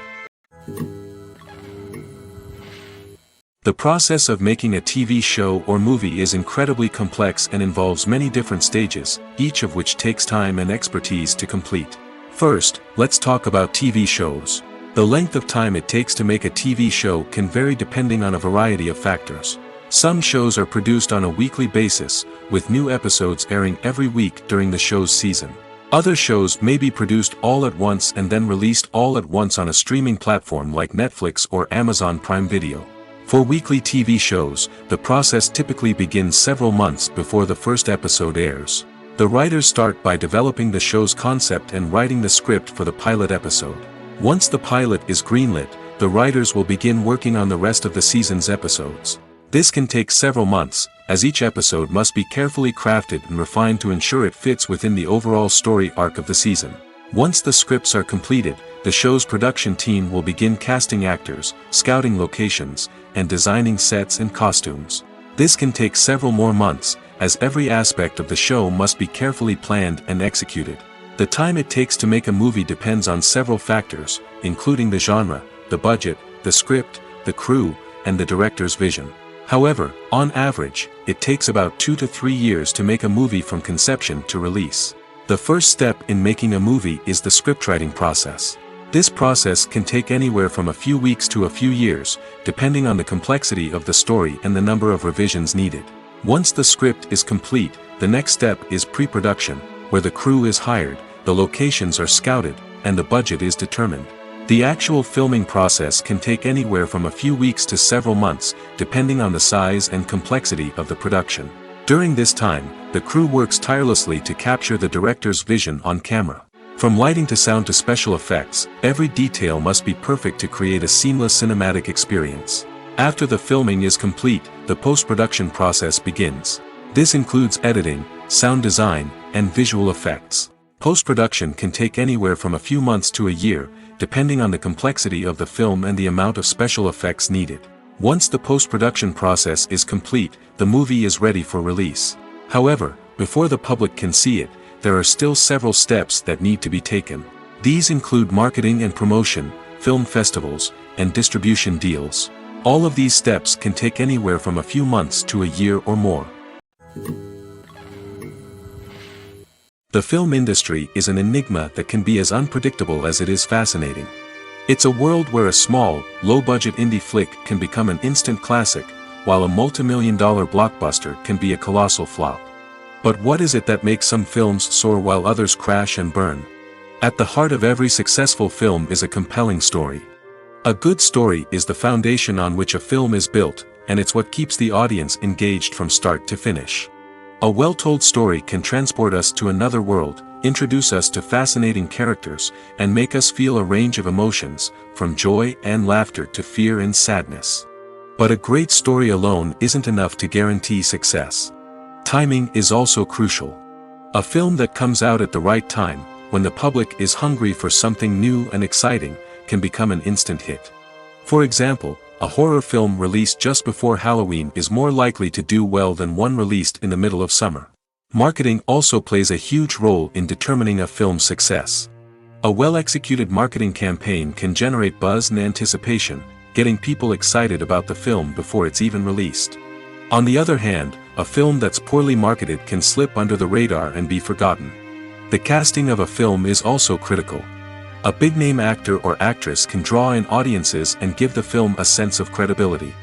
The process of making a TV show or movie is incredibly complex and involves many different stages, each of which takes time and expertise to complete. First, let's talk about TV shows. The length of time it takes to make a TV show can vary depending on a variety of factors. Some shows are produced on a weekly basis, with new episodes airing every week during the show's season. Other shows may be produced all at once and then released all at once on a streaming platform like Netflix or Amazon Prime Video. For weekly TV shows, the process typically begins several months before the first episode airs. The writers start by developing the show's concept and writing the script for the pilot episode. Once the pilot is greenlit, the writers will begin working on the rest of the season's episodes. This can take several months, as each episode must be carefully crafted and refined to ensure it fits within the overall story arc of the season. Once the scripts are completed, the show's production team will begin casting actors, scouting locations, and designing sets and costumes. This can take several more months, as every aspect of the show must be carefully planned and executed. The time it takes to make a movie depends on several factors, including the genre, the budget, the script, the crew, and the director's vision. However, on average, it takes about 2 to 3 years to make a movie from conception to release. The first step in making a movie is the scriptwriting process. This process can take anywhere from a few weeks to a few years, depending on the complexity of the story and the number of revisions needed. Once the script is complete, the next step is pre-production, where the crew is hired, the locations are scouted, and the budget is determined. The actual filming process can take anywhere from a few weeks to several months, depending on the size and complexity of the production. During this time, the crew works tirelessly to capture the director's vision on camera. From lighting to sound to special effects, every detail must be perfect to create a seamless cinematic experience. After the filming is complete, the post-production process begins. This includes editing, sound design, and visual effects. Post-production can take anywhere from a few months to a year, depending on the complexity of the film and the amount of special effects needed. Once the post-production process is complete, the movie is ready for release. However, before the public can see it, there are still several steps that need to be taken. These include marketing and promotion, film festivals, and distribution deals. All of these steps can take anywhere from a few months to a year or more. The film industry is an enigma that can be as unpredictable as it is fascinating. It's a world where a small, low-budget indie flick can become an instant classic, while a multi-million-dollar blockbuster can be a colossal flop. But what is it that makes some films soar while others crash and burn? At the heart of every successful film is a compelling story. A good story is the foundation on which a film is built, and it's what keeps the audience engaged from start to finish. A well-told story can transport us to another world, introduce us to fascinating characters, and make us feel a range of emotions, from joy and laughter to fear and sadness. But a great story alone isn't enough to guarantee success. Timing is also crucial. A film that comes out at the right time, when the public is hungry for something new and exciting, can become an instant hit. For example, a horror film released just before Halloween is more likely to do well than one released in the middle of summer. Marketing also plays a huge role in determining a film's success. A well-executed marketing campaign can generate buzz and anticipation, getting people excited about the film before it's even released. On the other hand, a film that's poorly marketed can slip under the radar and be forgotten. The casting of a film is also critical. A big-name actor or actress can draw in audiences and give the film a sense of credibility.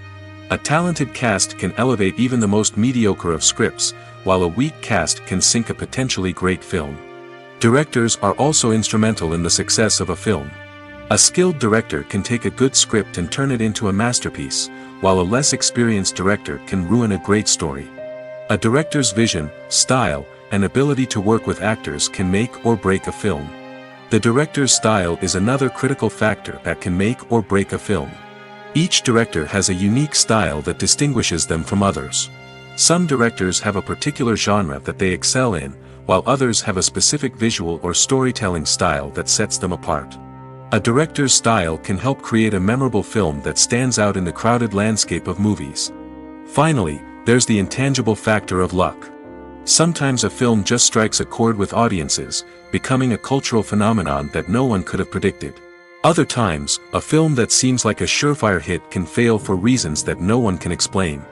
A talented cast can elevate even the most mediocre of scripts, while a weak cast can sink a potentially great film. Directors are also instrumental in the success of a film. A skilled director can take a good script and turn it into a masterpiece, while a less experienced director can ruin a great story. A director's vision, style, and ability to work with actors can make or break a film. The director's style is another critical factor that can make or break a film. Each director has a unique style that distinguishes them from others. Some directors have a particular genre that they excel in, while others have a specific visual or storytelling style that sets them apart. A director's style can help create a memorable film that stands out in the crowded landscape of movies. Finally, there's the intangible factor of luck. Sometimes a film just strikes a chord with audiences, becoming a cultural phenomenon that no one could have predicted. Other times, a film that seems like a surefire hit can fail for reasons that no one can explain.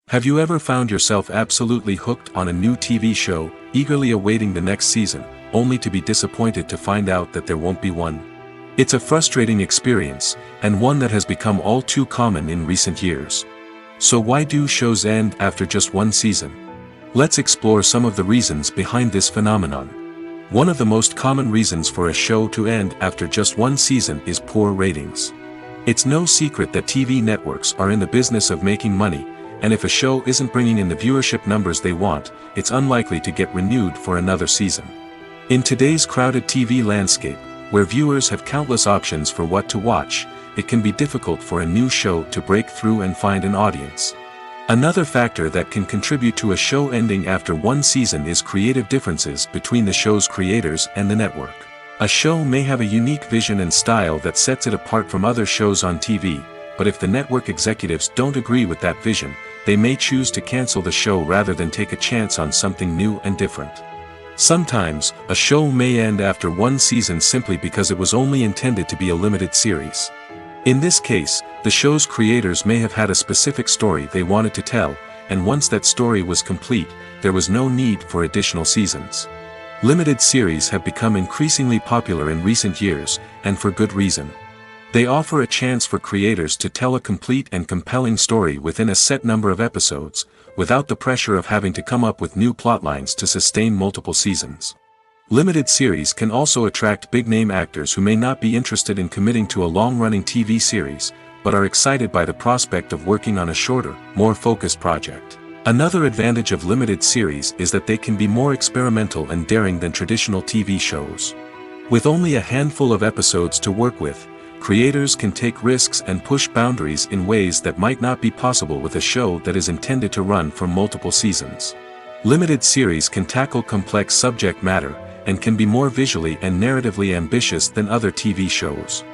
Have you ever found yourself absolutely hooked on a new TV show, eagerly awaiting the next season, only to be disappointed to find out that there won't be one? It's a frustrating experience, and one that has become all too common in recent years. So why do shows end after just one season? Let's explore some of the reasons behind this phenomenon. One of the most common reasons for a show to end after just one season is poor ratings. It's no secret that TV networks are in the business of making money, and if a show isn't bringing in the viewership numbers they want, it's unlikely to get renewed for another season. In today's crowded TV landscape, where viewers have countless options for what to watch, it can be difficult for a new show to break through and find an audience. Another factor that can contribute to a show ending after one season is creative differences between the show's creators and the network. A show may have a unique vision and style that sets it apart from other shows on TV, but if the network executives don't agree with that vision, they may choose to cancel the show rather than take a chance on something new and different. Sometimes, a show may end after one season simply because it was only intended to be a limited series. In this case, the show's creators may have had a specific story they wanted to tell, and once that story was complete, there was no need for additional seasons. Limited series have become increasingly popular in recent years, and for good reason. They offer a chance for creators to tell a complete and compelling story within a set number of episodes, without the pressure of having to come up with new plotlines to sustain multiple seasons. Limited series can also attract big-name actors who may not be interested in committing to a long-running TV series, but are excited by the prospect of working on a shorter, more focused project. Another advantage of limited series is that they can be more experimental and daring than traditional TV shows. With only a handful of episodes to work with, creators can take risks and push boundaries in ways that might not be possible with a show that is intended to run for multiple seasons. Limited series can tackle complex subject matter, and can be more visually and narratively ambitious than other TV shows.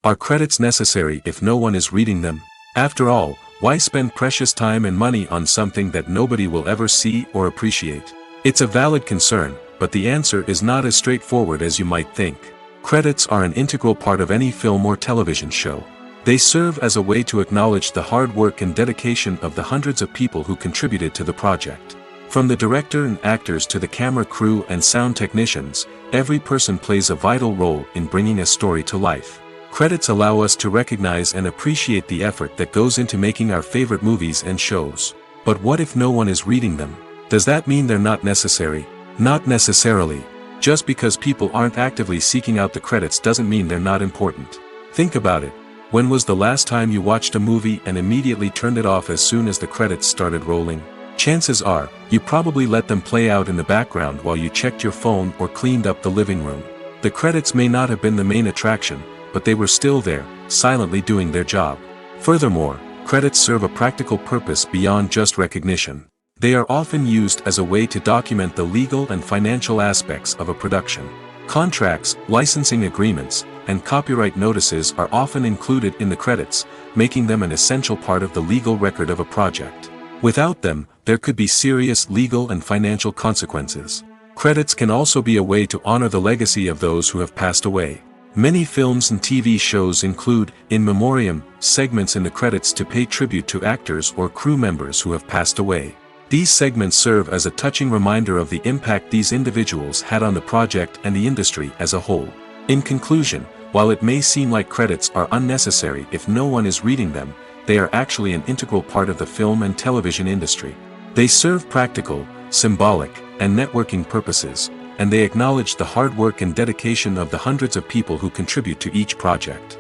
Are credits necessary if no one is reading them? After all, why spend precious time and money on something that nobody will ever see or appreciate? It's a valid concern, but the answer is not as straightforward as you might think. Credits are an integral part of any film or television show. They serve as a way to acknowledge the hard work and dedication of the hundreds of people who contributed to the project. From the director and actors to the camera crew and sound technicians, every person plays a vital role in bringing a story to life. Credits allow us to recognize and appreciate the effort that goes into making our favorite movies and shows. But what if no one is reading them? Does that mean they're not necessary? Not necessarily. Just because people aren't actively seeking out the credits doesn't mean they're not important. Think about it. When was the last time you watched a movie and immediately turned it off as soon as the credits started rolling? Chances are, you probably let them play out in the background while you checked your phone or cleaned up the living room. The credits may not have been the main attraction, but they were still there, silently doing their job. Furthermore, credits serve a practical purpose beyond just recognition. They are often used as a way to document the legal and financial aspects of a production. Contracts, licensing agreements, and copyright notices are often included in the credits, making them an essential part of the legal record of a project. Without them, there could be serious legal and financial consequences. Credits can also be a way to honor the legacy of those who have passed away. Many films and TV shows include, in memoriam, segments in the credits to pay tribute to actors or crew members who have passed away. These segments serve as a touching reminder of the impact these individuals had on the project and the industry as a whole. In conclusion, while it may seem like credits are unnecessary if no one is reading them, they are actually an integral part of the film and television industry. They serve practical, symbolic, and networking purposes, and they acknowledge the hard work and dedication of the hundreds of people who contribute to each project.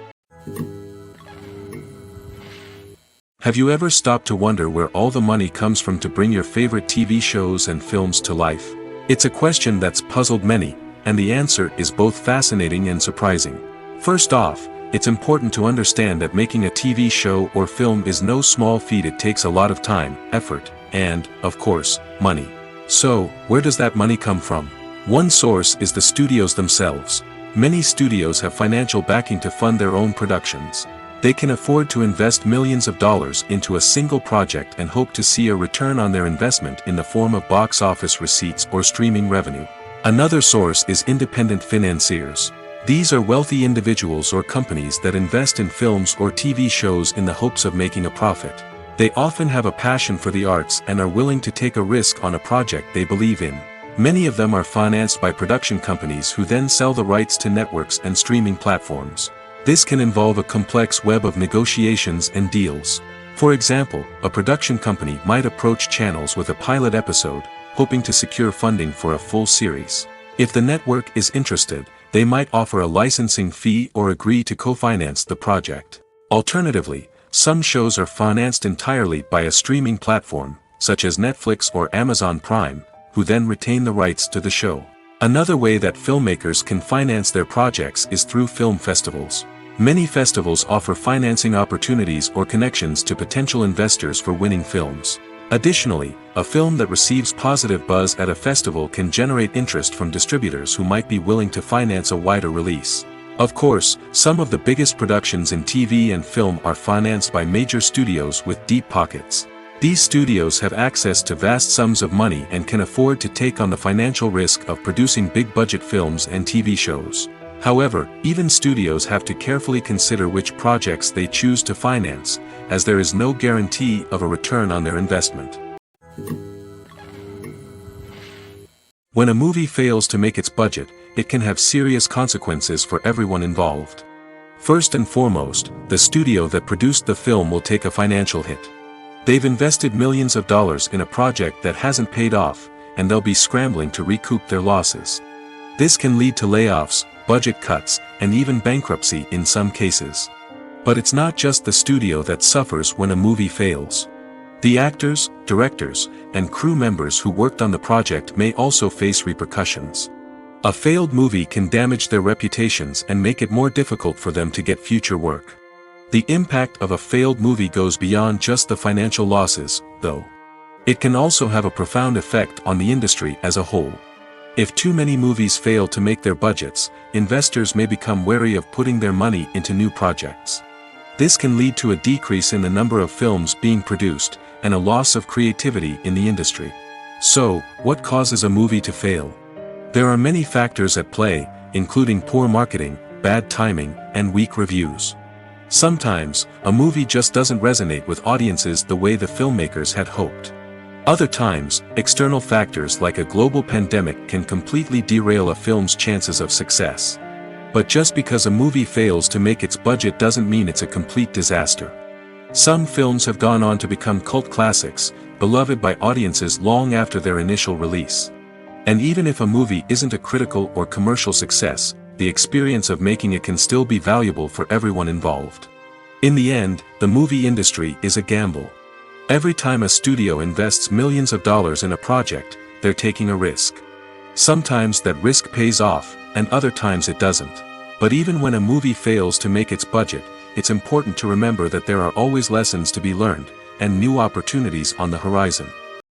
Have you ever stopped to wonder where all the money comes from to bring your favorite TV shows and films to life? It's a question that's puzzled many, and the answer is both fascinating and surprising. First off, it's important to understand that making a TV show or film is no small feat. It takes a lot of time, effort, and, of course, money. So, where does that money come from? One source is the studios themselves. Many studios have financial backing to fund their own productions. They can afford to invest millions of dollars into a single project and hope to see a return on their investment in the form of box office receipts or streaming revenue. Another source is independent financiers. These are wealthy individuals or companies that invest in films or TV shows in the hopes of making a profit. They often have a passion for the arts and are willing to take a risk on a project they believe in. Many of them are financed by production companies who then sell the rights to networks and streaming platforms. This can involve a complex web of negotiations and deals. For example, a production company might approach channels with a pilot episode, hoping to secure funding for a full series. If the network is interested, they might offer a licensing fee or agree to co-finance the project. Alternatively, some shows are financed entirely by a streaming platform, such as Netflix or Amazon Prime, who then retain the rights to the show. Another way that filmmakers can finance their projects is through film festivals. Many festivals offer financing opportunities or connections to potential investors for winning films. Additionally, a film that receives positive buzz at a festival can generate interest from distributors who might be willing to finance a wider release. Of course, some of the biggest productions in TV and film are financed by major studios with deep pockets. These studios have access to vast sums of money and can afford to take on the financial risk of producing big-budget films and TV shows. However, even studios have to carefully consider which projects they choose to finance, as there is no guarantee of a return on their investment. When a movie fails to make its budget, it can have serious consequences for everyone involved. First and foremost, the studio that produced the film will take a financial hit. They've invested millions of dollars in a project that hasn't paid off, and they'll be scrambling to recoup their losses. This can lead to layoffs, budget cuts, and even bankruptcy in some cases. But it's not just the studio that suffers when a movie fails. The actors, directors, and crew members who worked on the project may also face repercussions. A failed movie can damage their reputations and make it more difficult for them to get future work. The impact of a failed movie goes beyond just the financial losses, though. It can also have a profound effect on the industry as a whole. If too many movies fail to make their budgets, investors may become wary of putting their money into new projects. This can lead to a decrease in the number of films being produced, and a loss of creativity in the industry. So, what causes a movie to fail? There are many factors at play, including poor marketing, bad timing, and weak reviews. Sometimes, a movie just doesn't resonate with audiences the way the filmmakers had hoped. Other times, external factors like a global pandemic can completely derail a film's chances of success. But just because a movie fails to make its budget doesn't mean it's a complete disaster. Some films have gone on to become cult classics, beloved by audiences long after their initial release. And even if a movie isn't a critical or commercial success, the experience of making it can still be valuable for everyone involved. In the end, the movie industry is a gamble. Every time a studio invests millions of dollars in a project, they're taking a risk. Sometimes that risk pays off, and other times it doesn't. But even when a movie fails to make its budget, it's important to remember that there are always lessons to be learned, and new opportunities on the horizon.